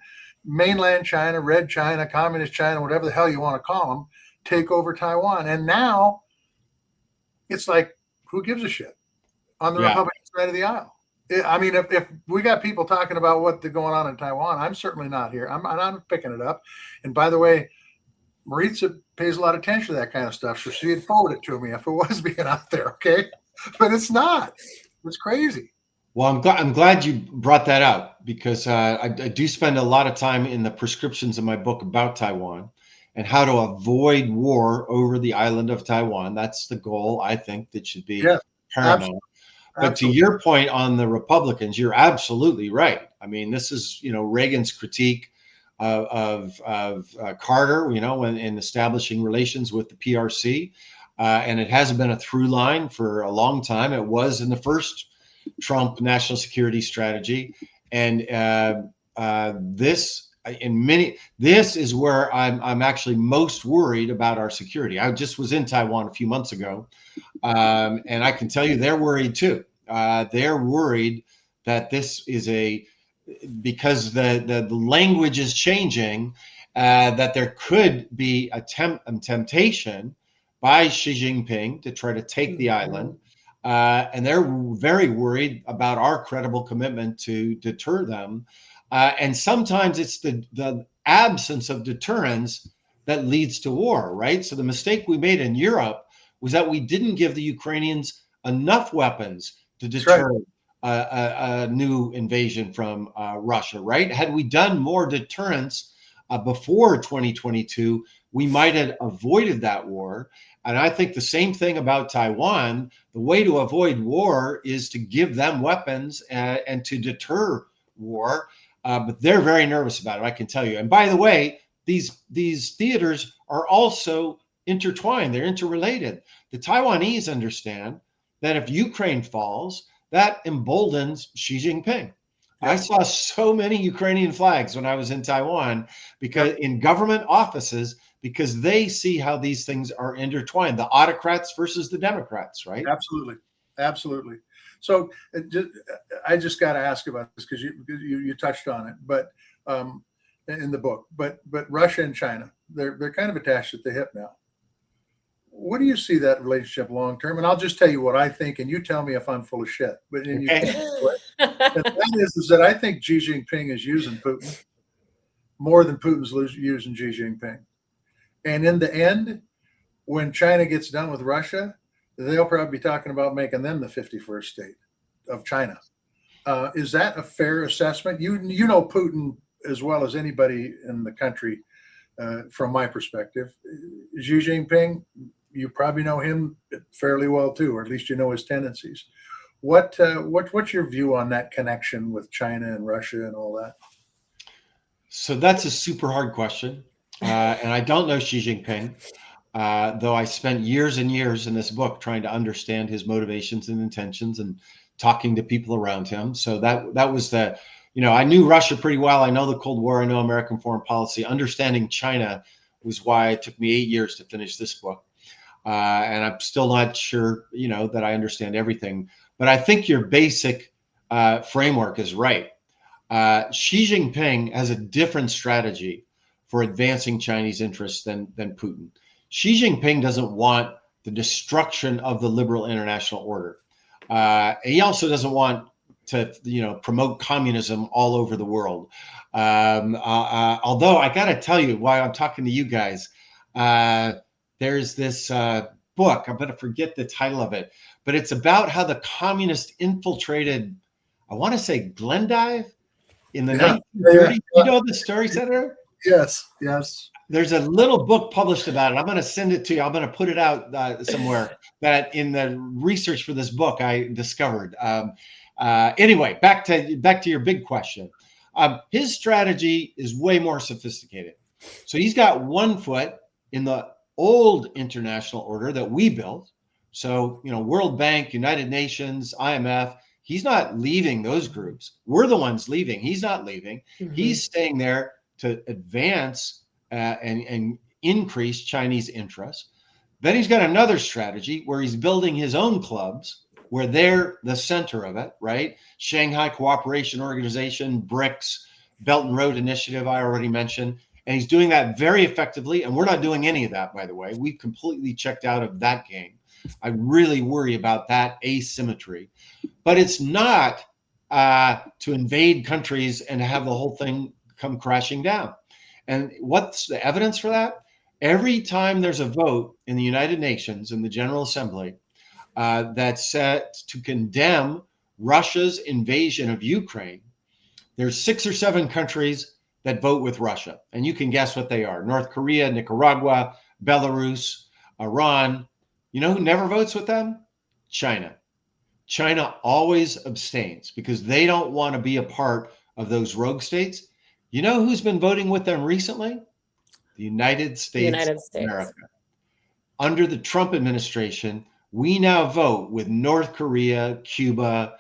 C: mainland China, red China, communist China, whatever the hell you want to call them, take over Taiwan. And now it's like, who gives a shit on the Republican side of the aisle? I mean, if we got people talking about what's going on in Taiwan, I'm certainly not here. I'm not picking it up. And by the way, Maritza pays a lot of attention to that kind of stuff, so she'd forward it to me if it was being out there, okay? But it's not. It's crazy.
B: Well, I'm glad you brought that up, because I do spend a lot of time in the prescriptions in my book about Taiwan and how to avoid war over the island of Taiwan. That's the goal, I think, that should be paramount.
C: Absolutely.
B: But to your point on the Republicans, you're absolutely right. I mean, this is, Reagan's critique of Carter, in establishing relations with the PRC. And it hasn't been a through line for a long time. It was in the first Trump national security strategy. And this is where I'm actually most worried about our security. I just was in Taiwan a few months ago, and I can tell you they're worried too. They're worried that this is because the language is changing, that there could be a temptation by Xi Jinping to try to take the island. And they're very worried about our credible commitment to deter them. And sometimes it's the absence of deterrence that leads to war, right? So the mistake we made in Europe was that we didn't give the Ukrainians enough weapons to deter a new invasion from Russia, right? Had we done more deterrence before 2022, we might have avoided that war. And I think the same thing about Taiwan. The way to avoid war is to give them weapons and to deter war. But they're very nervous about it, I can tell you. And by the way, these theaters are also intertwined. They're interrelated. The Taiwanese understand that if Ukraine falls, that emboldens Xi Jinping. I saw so many Ukrainian flags when I was in Taiwan, because in government offices, because they see how these things are intertwined, the autocrats versus the Democrats, right?
C: Absolutely. So I just got to ask about this, because you touched on it, but in the book, but Russia and China, they're kind of attached at the hip now. What do you see that relationship long term? And I'll just tell you what I think, and you tell me if I'm full of shit. But and that is that I think Xi Jinping is using Putin more than Putin's using Xi Jinping. And in the end, when China gets done with Russia, they'll probably be talking about making them the 51st state of China. Is that a fair assessment? You know Putin as well as anybody in the country, from my perspective. Xi Jinping, you probably know him fairly well too, or at least you know his tendencies. What's your view on that connection with China and Russia and all that?
B: So that's a super hard question, and I don't know Xi Jinping, though I spent years and years in this book trying to understand his motivations and intentions and talking to people around him. So that was I knew Russia pretty well. I know the Cold War. I know American foreign policy. Understanding China was why it took me 8 years to finish this book. And I'm still not sure, that I understand everything. But I think your basic framework is right. Xi Jinping has a different strategy for advancing Chinese interests than Putin. Xi Jinping doesn't want the destruction of the liberal international order. He also doesn't want to, promote communism all over the world. Although I got to tell you, while I'm talking to you guys, there's this book. I'm going to forget the title of it, but it's about how the communists infiltrated, I want to say Glendive in the 1930s. You know the story, Senator?
C: Yes, yes.
B: There's a little book published about it. I'm going to send it to you. I'm going to put it out somewhere that in the research for this book I discovered. Anyway, back to your big question. His strategy is way more sophisticated. So he's got one foot in the old international order that we built. So, World Bank, United Nations, IMF, he's not leaving those groups. We're the ones leaving. He's not leaving. Mm-hmm. He's staying there to advance and increase Chinese interests. Then he's got another strategy where he's building his own clubs, where they're the center of it, right? Shanghai Cooperation Organization, BRICS, Belt and Road Initiative, I already mentioned. And he's doing that very effectively. And we're not doing any of that, by the way. We've completely checked out of that game. I really worry about that asymmetry. But it's not to invade countries and have the whole thing come crashing down. And what's the evidence for that? Every time there's a vote in the United Nations, in the General Assembly, that's set to condemn Russia's invasion of Ukraine, there's 6 or 7 countries that vote with Russia. And you can guess what they are. North Korea, Nicaragua, Belarus, Iran. You know who never votes with them? China. China always abstains because they don't want to be a part of those rogue states. You know who's been voting with them recently? The United States of America. Under the Trump administration, we now vote with North Korea, Cuba,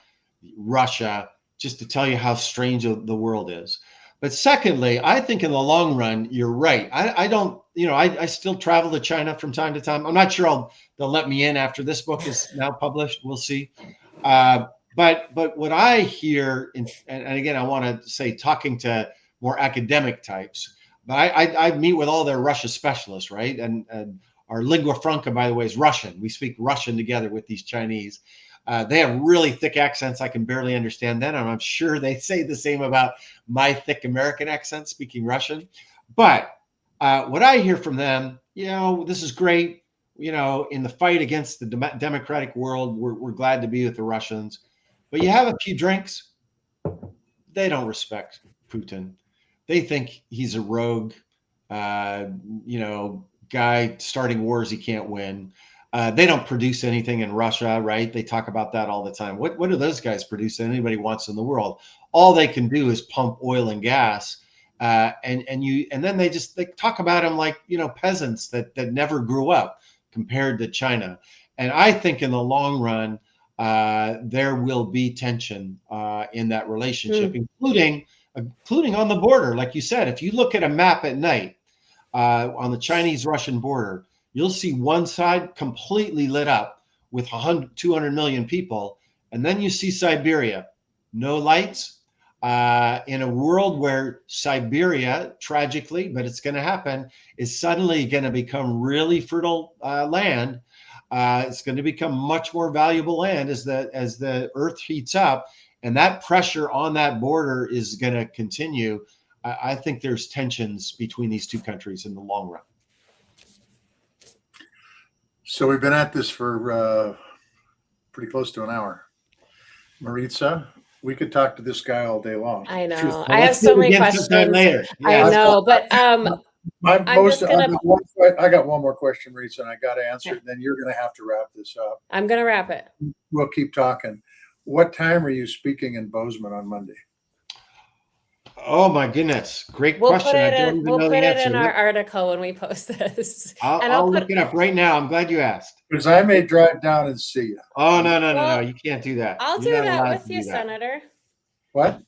B: Russia, just to tell you how strange the world is. But secondly, I think in the long run, you're right. I still travel to China from time to time. I'm not sure they'll let me in after this book is now published. We'll see. But what I hear, and again, I want to say, talking to more academic types, but I meet with all their Russia specialists, right? And our lingua franca, by the way, is Russian. We speak Russian together with these Chinese. They have really thick accents. I can barely understand them. And I'm sure they say the same about my thick American accent speaking Russian. But what I hear from them, this is great. In the fight against the democratic world, we're glad to be with the Russians. But you have a few drinks, they don't respect Putin. They think he's a rogue, guy starting wars he can't win. They don't produce anything in Russia, right? They talk about that all the time. What do those guys produce that anybody wants in the world? All they can do is pump oil and gas, and then they talk about them like peasants that never grew up compared to China. And I think in the long run, there will be tension in that relationship, including on the border. Like you said, if you look at a map at night on the Chinese-Russian border, you'll see one side completely lit up with 200 million people. And then you see Siberia, no lights. In a world where Siberia, tragically, but it's going to happen, is suddenly going to become really fertile land. It's going to become much more valuable land as the earth heats up. And that pressure on that border is going to continue. I think there's tensions between these two countries in the long run.
C: So we've been at this for pretty close to an hour. Maritza, we could talk to this guy all day long.
A: I know. I have so many questions.
B: Later.
A: Yeah. I know, but
C: I got one more question, Maritza, and I got to answer it. Then you're going to have to wrap this up.
A: I'm going to wrap it.
C: We'll keep talking. What time are you speaking in Bozeman on Monday?
B: Oh my goodness! Great question.
A: We'll put it in our article when we post this.
B: I'll look it up right now. I'm glad you asked.
C: Because I may drive down and see you.
B: Oh no! You can't do that.
A: I'll do that with you, Senator.
C: What?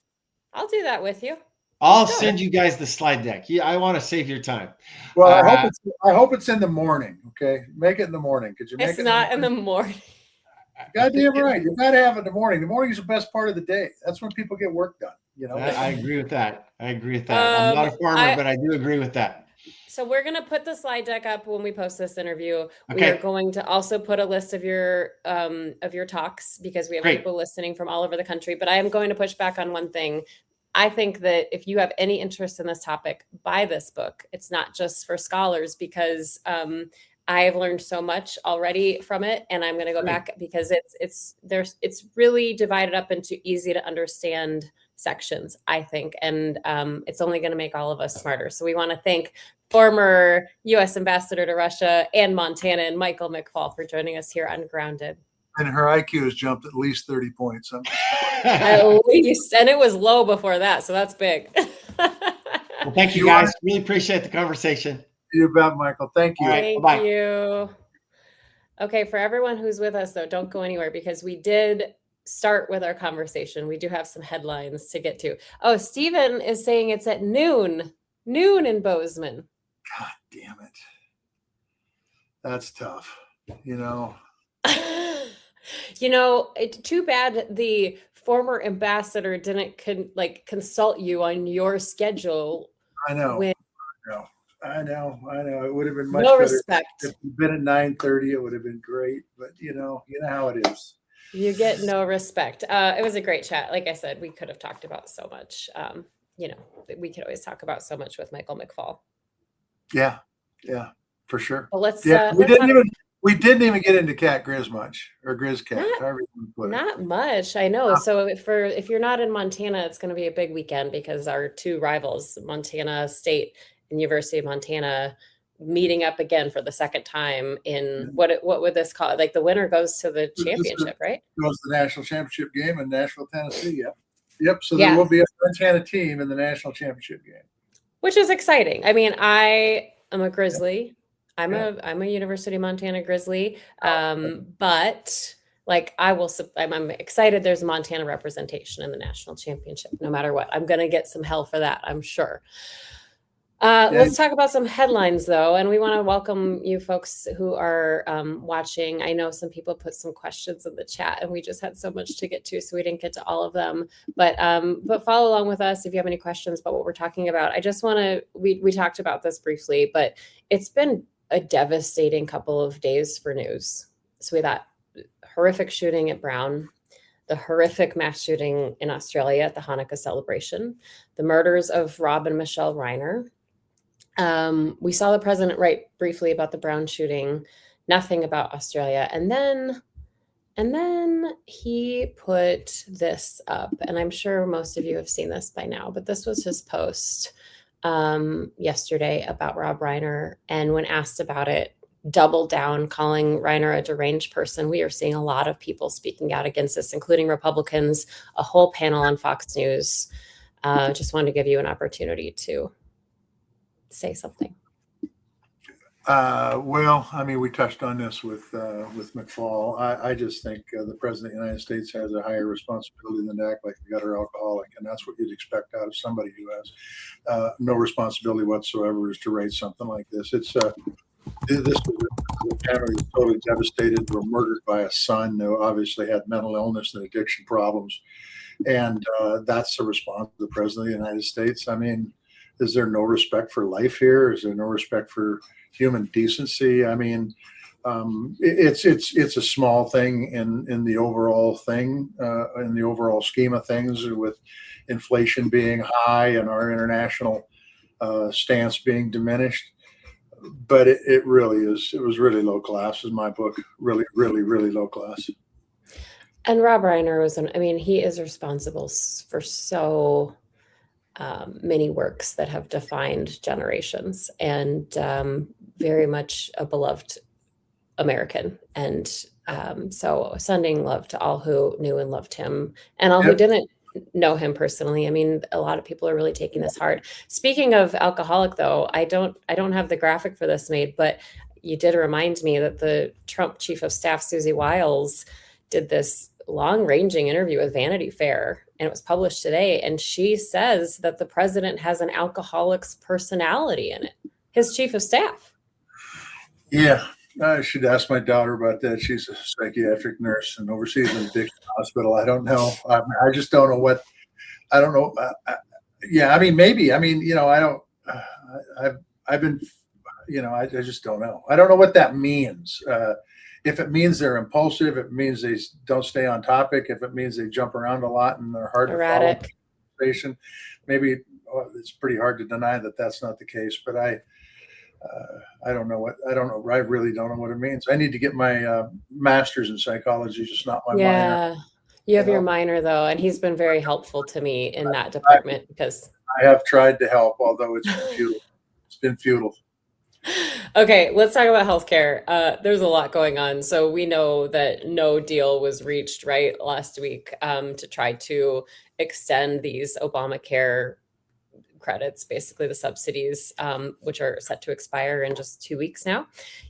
A: I'll do that with you.
B: I'll send you guys the slide deck. Yeah, I want to save your time.
C: Well, I hope it's in the morning. Okay, make it in the morning. Could you make it?
A: It's not in the morning.
C: Goddamn right. You got to have it in the morning. The morning is the best part of the day. That's when people get work done.
B: I agree with that. I'm not a farmer, but I do agree with that.
A: So we're going to put the slide deck up when we post this interview. We
B: Okay.
A: are going to also put a list of your talks, because we have
B: Great.
A: people listening from all over the country. But I am going to push back on one thing. I think that if you have any interest in this topic, buy this book. It's not just for scholars, because I have learned so much already from it, and I'm going to go back because it's really divided up into easy to understand sections, I think, and it's only going to make all of us smarter. So we want to thank former U.S. Ambassador to Russia and Montana, and Michael McFaul, for joining us here on Grounded.
C: And her IQ has jumped at least 30 points.
A: At least, and it was low before that, so that's big.
B: Well, thank you guys. Really appreciate the conversation.
C: You bet, Michael. Thank you.
B: All right,
A: Thank
B: bye-bye.
A: you. Okay, for everyone who's with us, though, don't go anywhere, because we did start with our conversation. We do have some headlines to get to. Oh, Stephen is saying it's at noon in Bozeman.
C: God damn it. That's tough. You know,
A: too bad the former ambassador didn't consult you on your schedule.
C: I know. I know. It would have been much
A: no
C: better.
A: Respect.
C: If you'd been at 9:30, it would have been great. But you know how it is.
A: You get no respect. It was a great chat. Like I said, we could have talked about so much. We could always talk about so much with Michael McFaul.
C: Yeah, for sure.
A: But let's.
C: We didn't even get into Cat Grizz much, or Grizz Cat.
A: Not much. I know. So if you're not in Montana, it's going to be a big weekend, because our two rivals, Montana State and University of Montana, meeting up again for the second time in what would this call? Like, the winner goes to the championship, right?
C: Goes to the national championship game in Nashville, Tennessee. Yep. So there will be a Montana team in the national championship game, which
A: is exciting. I mean, I am a Grizzly. I'm a University of Montana Grizzly. But I'm excited there's Montana representation in the national championship, no matter what. I'm going to get some hell for that, I'm sure. Let's talk about some headlines, though, and we want to welcome you folks who are watching. I know some people put some questions in the chat, and we just had so much to get to, so we didn't get to all of them. But follow along with us if you have any questions about what we're talking about. I just want to, we talked about this briefly, but it's been a devastating couple of days for news. So we got horrific shooting at Brown, the horrific mass shooting in Australia at the Hanukkah celebration, the murders of Rob and Michelle Reiner. We saw the president write briefly about the Brown shooting, nothing about Australia. And then he put this up, and I'm sure most of you have seen this by now, but this was his post yesterday about Rob Reiner. And when asked about it, doubled down, calling Reiner a deranged person. We are seeing a lot of people speaking out against this, including Republicans, a whole panel on Fox News. Just wanted to give you an opportunity to say something.
C: Well, I mean, we touched on this with McFaul. I just think the president of the United States has a higher responsibility than to act like a gutter alcoholic, and that's what you'd expect out of somebody who has no responsibility whatsoever, is to write something like this. This was a family was totally devastated. Were murdered by a son who obviously had mental illness and addiction problems, and that's the response of the president of the United States. I mean, is there no respect for life here? Is there no respect for human decency? I mean, it's a small thing in the overall thing, in the overall scheme of things, with inflation being high and our international stance being diminished. But it really is. It was really low class, in my book. Really, really, really low class.
A: And Rob Reiner he is responsible for so many works that have defined generations, and very much a beloved American. And so sending love to all who knew and loved him, and all who didn't know him personally. I mean, a lot of people are really taking this hard. Speaking of alcoholic, though, I don't have the graphic for this made, but you did remind me that the Trump chief of staff, Susie Wiles, did this long-ranging interview with Vanity Fair, and it was published today. And she says that the president has an alcoholic's personality in it, his chief of staff.
C: Yeah, I should ask my daughter about that. She's a psychiatric nurse and oversees an addiction hospital. I don't know. I just don't know what. I don't know. Yeah, I mean, maybe. I mean, I don't. I've been I just don't know. I don't know what that means. If it means they're impulsive, it means they don't stay on topic. If it means they jump around a lot and they're hard
A: erratic.
C: to follow, maybe it's pretty hard to deny that that's not the case. But I don't know. I really don't know what it means. I need to get my master's in psychology, just not my minor.
A: You have your minor though, and he's been very helpful to me in that department because
C: I have tried to help, although it's been futile. It's been futile.
A: Okay, let's talk about healthcare. There's a lot going on. So we know that no deal was reached, right, last week to try to extend these Obamacare credits, basically the subsidies, which are set to expire in just 2 weeks now.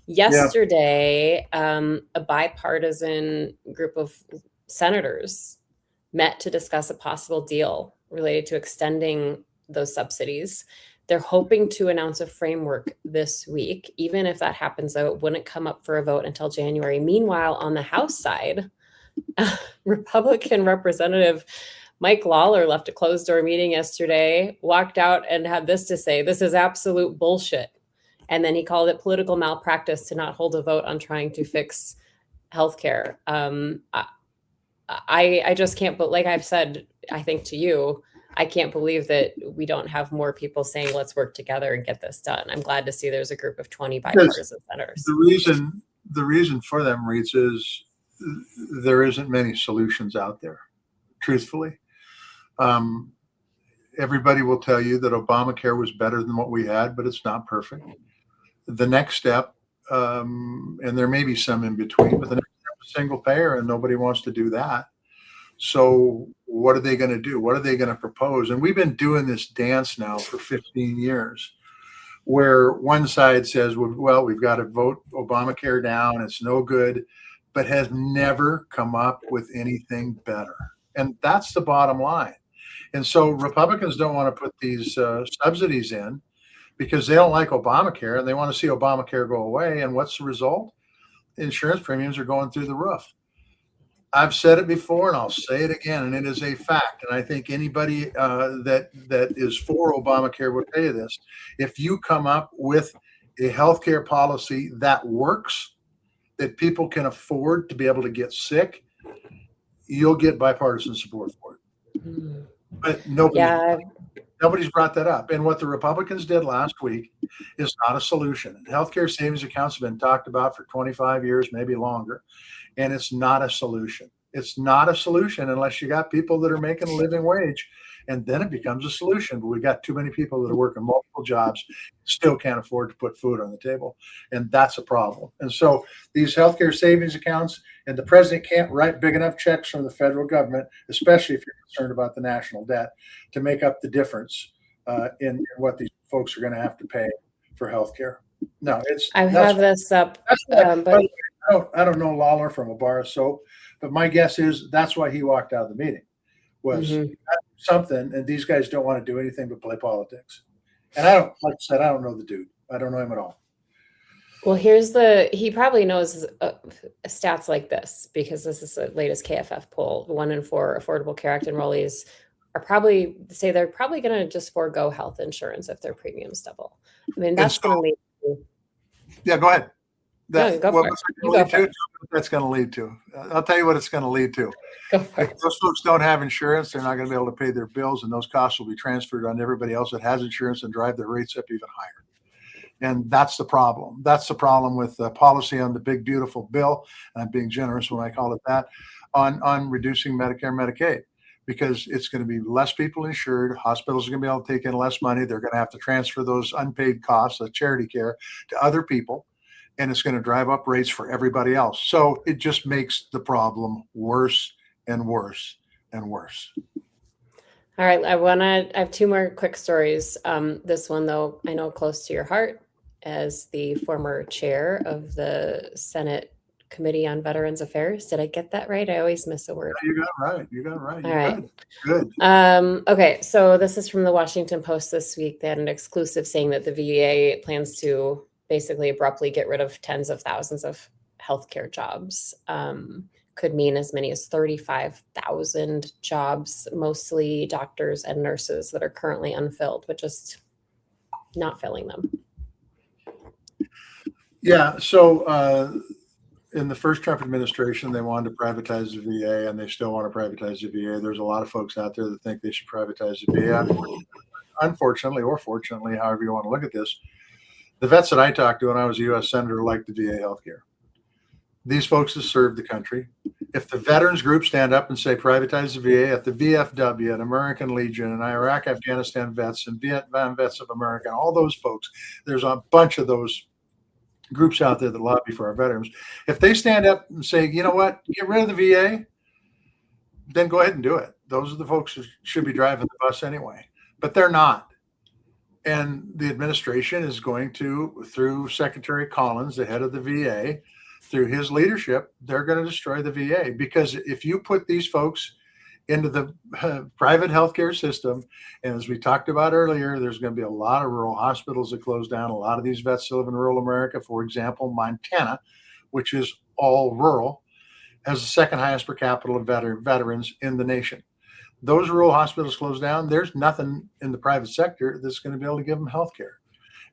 A: Yesterday, a bipartisan group of senators met to discuss a possible deal related to extending those subsidies. They're hoping to announce a framework this week. Even if that happens, though, it wouldn't come up for a vote until January. Meanwhile, on the House side, Republican Representative Mike Lawler left a closed-door meeting yesterday, walked out and had this to say: "This is absolute bullshit." And then he called it political malpractice to not hold a vote on trying to fix healthcare. I just can't, but like I've said, I think to you, I can't believe that we don't have more people saying, let's work together and get this done. I'm glad to see there's a group of 20 bipartisan senators.
C: The reason for them, Reeds, is there isn't many solutions out there, truthfully. Everybody will tell you that Obamacare was better than what we had, but it's not perfect. The next step, and there may be some in between, but the next step is single payer, and nobody wants to do that. So what are they going to do? What are they going to propose? And we've been doing this dance now for 15 years, where one side says, well, we've got to vote Obamacare down. It's no good, but has never come up with anything better. And that's the bottom line. And so Republicans don't want to put these subsidies in because they don't like Obamacare and they want to see Obamacare go away. And what's the result? Insurance premiums are going through the roof. I've said it before and I'll say it again, and it is a fact. And I think anybody that is for Obamacare will tell you this. If you come up with a healthcare policy that works, that people can afford to be able to get sick, you'll get bipartisan support for it. Mm-hmm. But nobody's brought that up. And what the Republicans did last week is not a solution. Healthcare savings accounts have been talked about for 25 years, maybe longer. And it's not a solution. It's not a solution unless you got people that are making a living wage, and then it becomes a solution. But we got too many people that are working multiple jobs, still can't afford to put food on the table, and that's a problem. And so these healthcare savings accounts, and the president can't write big enough checks from the federal government, especially if you're concerned about the national debt, to make up the difference in what these folks are going to have to pay for healthcare. No,
A: I have this up,
C: but I don't know Lawler from a bar of soap, but my guess is that's why he walked out of the meeting, was something, and these guys don't want to do anything but play politics. And like I said, I don't know the dude. I don't know him at all.
A: Well, he probably knows stats like this, because this is the latest KFF poll. 1 in 4 Affordable Care Act enrollees they're probably going to just forego health insurance if their premiums double. I mean, that's going to lead to.
C: Yeah, go ahead.
A: That's going
C: to lead to. I'll tell you what it's going to lead to. If those folks don't have insurance, they're not going to be able to pay their bills, and those costs will be transferred on everybody else that has insurance and drive their rates up even higher. And that's the problem. That's the problem with the policy on the big, beautiful bill. And I'm being generous when I call it that, on reducing Medicare and Medicaid, because it's going to be less people insured. Hospitals are going to be able to take in less money. They're going to have to transfer those unpaid costs of charity care to other people. And it's going to drive up rates for everybody else. So it just makes the problem worse and worse and worse.
A: All right. I have 2 more quick stories. This one, though, I know close to your heart, as the former chair of the Senate Committee on Veterans Affairs. Did I get that right? I always miss a word.
C: You got it right.
A: All right.
C: Good.
A: Okay. So this is from the Washington Post this week. They had an exclusive saying that the VA plans to basically abruptly get rid of tens of thousands of healthcare jobs. Could mean as many as 35,000 jobs, mostly doctors and nurses that are currently unfilled, but just not filling them.
C: Yeah. So in the first Trump administration, they wanted to privatize the VA, and they still want to privatize the VA. There's a lot of folks out there that think they should privatize the VA. Unfortunately, or fortunately, however you want to look at this, the vets that I talked to when I was a U.S. Senator liked the VA healthcare. These folks have served the country. If the veterans group stand up and say privatize the VA, at the VFW and American Legion and Iraq, Afghanistan vets and Vietnam vets of America, and all those folks, there's a bunch of those groups out there that lobby for our veterans. If they stand up and say, you know what, get rid of the VA, then go ahead and do it. Those are the folks who should be driving the bus anyway, but they're not. And the administration is going to, through Secretary Collins, the head of the VA, through his leadership, they're going to destroy the VA. Because if you put these folks into the private healthcare system, and as we talked about earlier, there's going to be a lot of rural hospitals that close down. A lot of these vets live in rural America. For example, Montana, which is all rural, has the second highest per capita of veterans in the nation. Those rural hospitals close down. There's nothing in the private sector that's going to be able to give them health care.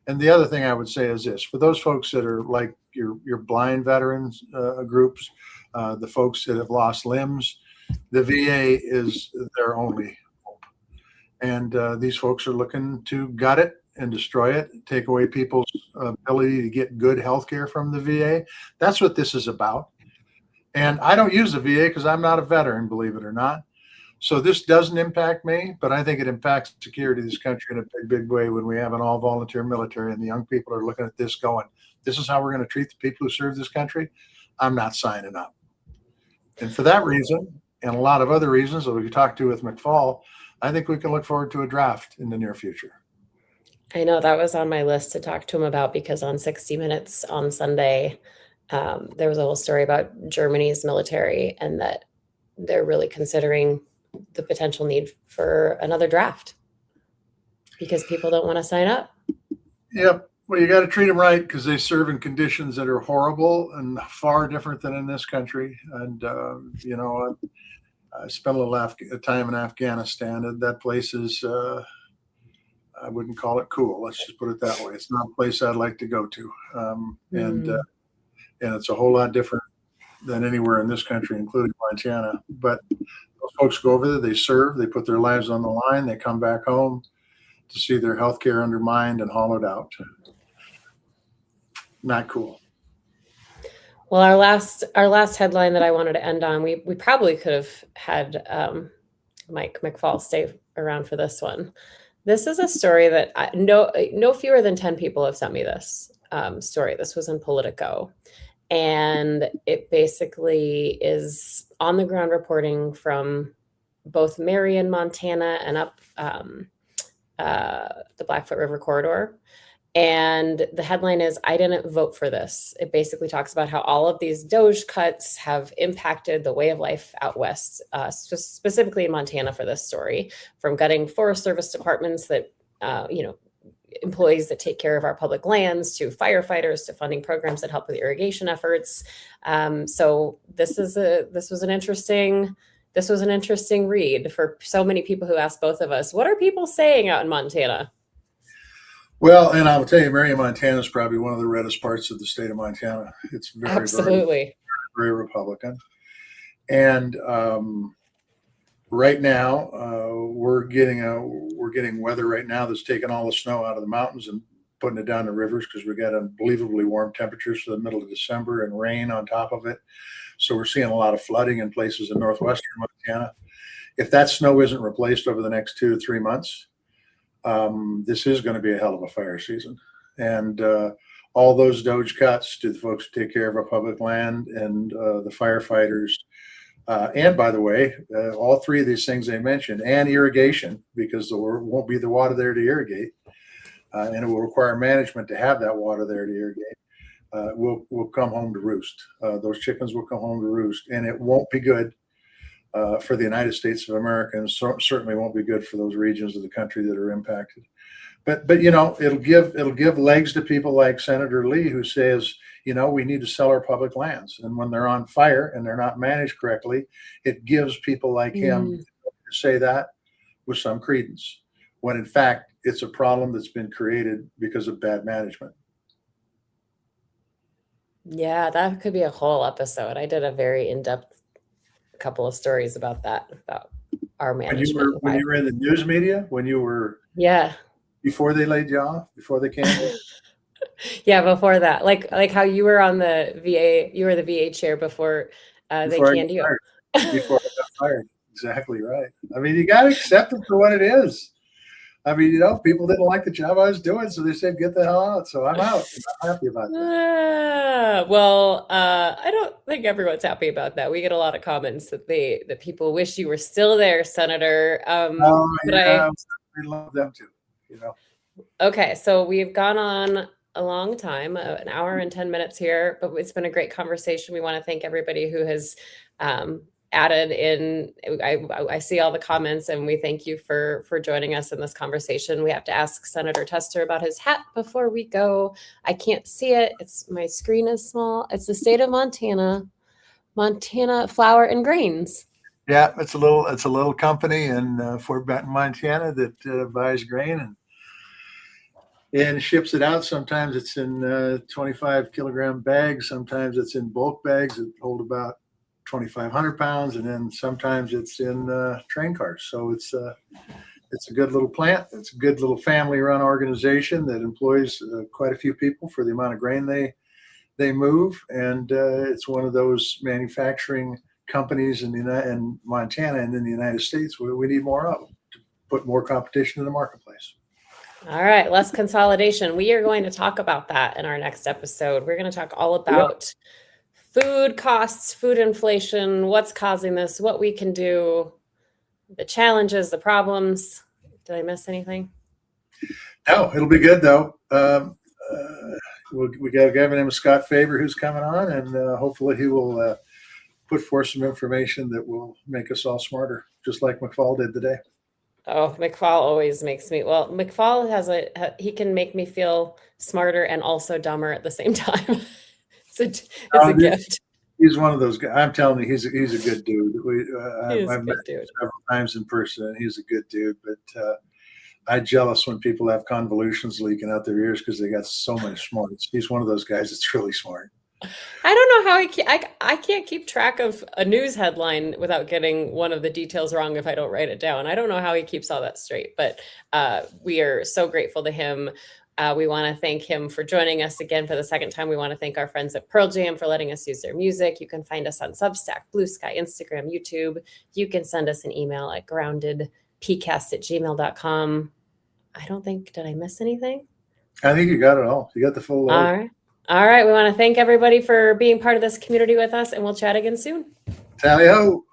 C: And the other thing I would say is this: for those folks that are like your blind veterans groups, the folks that have lost limbs, the VA is their only hope. And these folks are looking to gut it and destroy it, take away people's ability to get good health care from the VA. That's what this is about. And I don't use the VA because I'm not a veteran, believe it or not. So this doesn't impact me, but I think it impacts security of this country in a big, big way when we have an all-volunteer military and the young people are looking at this going, this is how we're going to treat the people who serve this country. I'm not signing up. And for that reason, and a lot of other reasons that we talked to with McFaul, I think we can look forward to a draft in the near future.
A: I know that was on my list to talk to him about, because on 60 Minutes on Sunday, there was a whole story about Germany's military and that they're really considering the potential need for another draft because people don't want to sign up.
C: Yep. Well, you got to treat them right because they serve in conditions that are horrible and far different than in this country. And, I spent a little time in Afghanistan, and that place is, I wouldn't call it cool. Let's just put it that way. It's not a place I'd like to go to. And it's a whole lot different than anywhere in this country, including Montana. But those folks go over there, they serve, they put their lives on the line, they come back home to see their health care undermined and hollowed out. Not cool.
A: Well, our last headline that I wanted to end on, we probably could have had Mike McFaul stay around for this one. This is a story that no fewer than 10 people have sent me this story. This was in Politico. And it basically is on the ground reporting from both Marion, Montana, and up the Blackfoot River corridor. And the headline is, "I didn't vote for this." It basically talks about how all of these DOJ cuts have impacted the way of life out west, specifically in Montana for this story, from gutting Forest Service departments that, employees that take care of our public lands, to firefighters, to funding programs that help with irrigation efforts. So this was an interesting read for so many people who asked both of us, what are people saying out in Montana?
C: Well, and I'll tell you, Marion, Montana is probably one of the reddest parts of the state of Montana. It's very Republican. And right now, we're getting weather right now that's taking all the snow out of the mountains and putting it down the rivers because we got unbelievably warm temperatures for the middle of December and rain on top of it. So we're seeing a lot of flooding in places in northwestern Montana. If that snow isn't replaced over the next 2 to 3 months, this is going to be a hell of a fire season. And all those DOJ cuts to the folks who take care of our public land and the firefighters. And by the way, all three of these things they mentioned, and irrigation, because there won't be the water there to irrigate, and it will require management to have that water there to irrigate, will come home to roost. Those chickens will come home to roost, and it won't be good for the United States of America, and certainly won't be good for those regions of the country that are impacted. But it'll give legs to people like Senator Lee, who says, we need to sell our public lands. And when they're on fire and they're not managed correctly, it gives people like him to say that with some credence, when in fact, it's a problem that's been created because of bad management.
A: Yeah, that could be a whole episode. I did a very in-depth couple of stories about that, about our management.
C: When you were in the news media, when you were
A: Yeah.
C: before they laid you off, before they canned you?
A: Yeah, before that. Like how you were on the VA, you were the VA chair before they canned you.
C: Before I got fired. Exactly right. I mean, you got to accept it for what it is. I mean, people didn't like the job I was doing, so they said, get the hell out. So I'm out. I'm happy about that.
A: Well, I don't think everyone's happy about that. We get a lot of comments that people wish you were still there, Senator.
C: I love them too,
A: Okay, so we've gone on a long time, an hour and 10 minutes here, but it's been a great conversation. We want to thank everybody who has added in. I see all the comments, and we thank you for joining us in this conversation. We have to ask Senator Tester about his hat before we go. I can't see it. My screen is small. It's the state of Montana Flour and Grains.
C: Yeah, it's a little company in Fort Benton, Montana that buys grain and ships it out. Sometimes it's in 25 kilogram bags. Sometimes it's in bulk bags that hold about 2,500 pounds, and then sometimes it's in train cars. So it's a good little plant. It's a good little family-run organization that employs quite a few people for the amount of grain they move, and it's one of those manufacturing companies in Montana and in the United States we need more of to put more competition in the marketplace.
A: All right, less consolidation. We are going to talk about that in our next episode. We're going to talk all about food costs, food inflation, what's causing this, what we can do, the challenges, the problems. Did I miss anything?
C: No, it'll be good though. We got a guy named Scott Faber who's coming on, and hopefully he will put forth some information that will make us all smarter, just like McFaul did today.
A: Oh, McFaul always makes me, McFaul he can make me feel smarter and also dumber at the same time. It's a gift.
C: He's one of those guys. I'm telling you, he's a good dude. I've met him several times in person, and he's a good dude. But I'm jealous when people have convolutions leaking out their ears because they got so much smarts. He's one of those guys that's really smart.
A: I don't know how I can't keep track of a news headline without getting one of the details wrong if I don't write it down. I don't know how he keeps all that straight, but we are so grateful to him. We want to thank him for joining us again for the second time. We want to thank our friends at Pearl Jam for letting us use their music. You can find us on Substack, Blue Sky, Instagram, YouTube. You can send us an email at groundedpcast@gmail.com. Did I miss anything?
C: I think you got it all. You got the full load.
A: All right. We want to thank everybody for being part of this community with us, and we'll chat again soon.
C: Tally ho.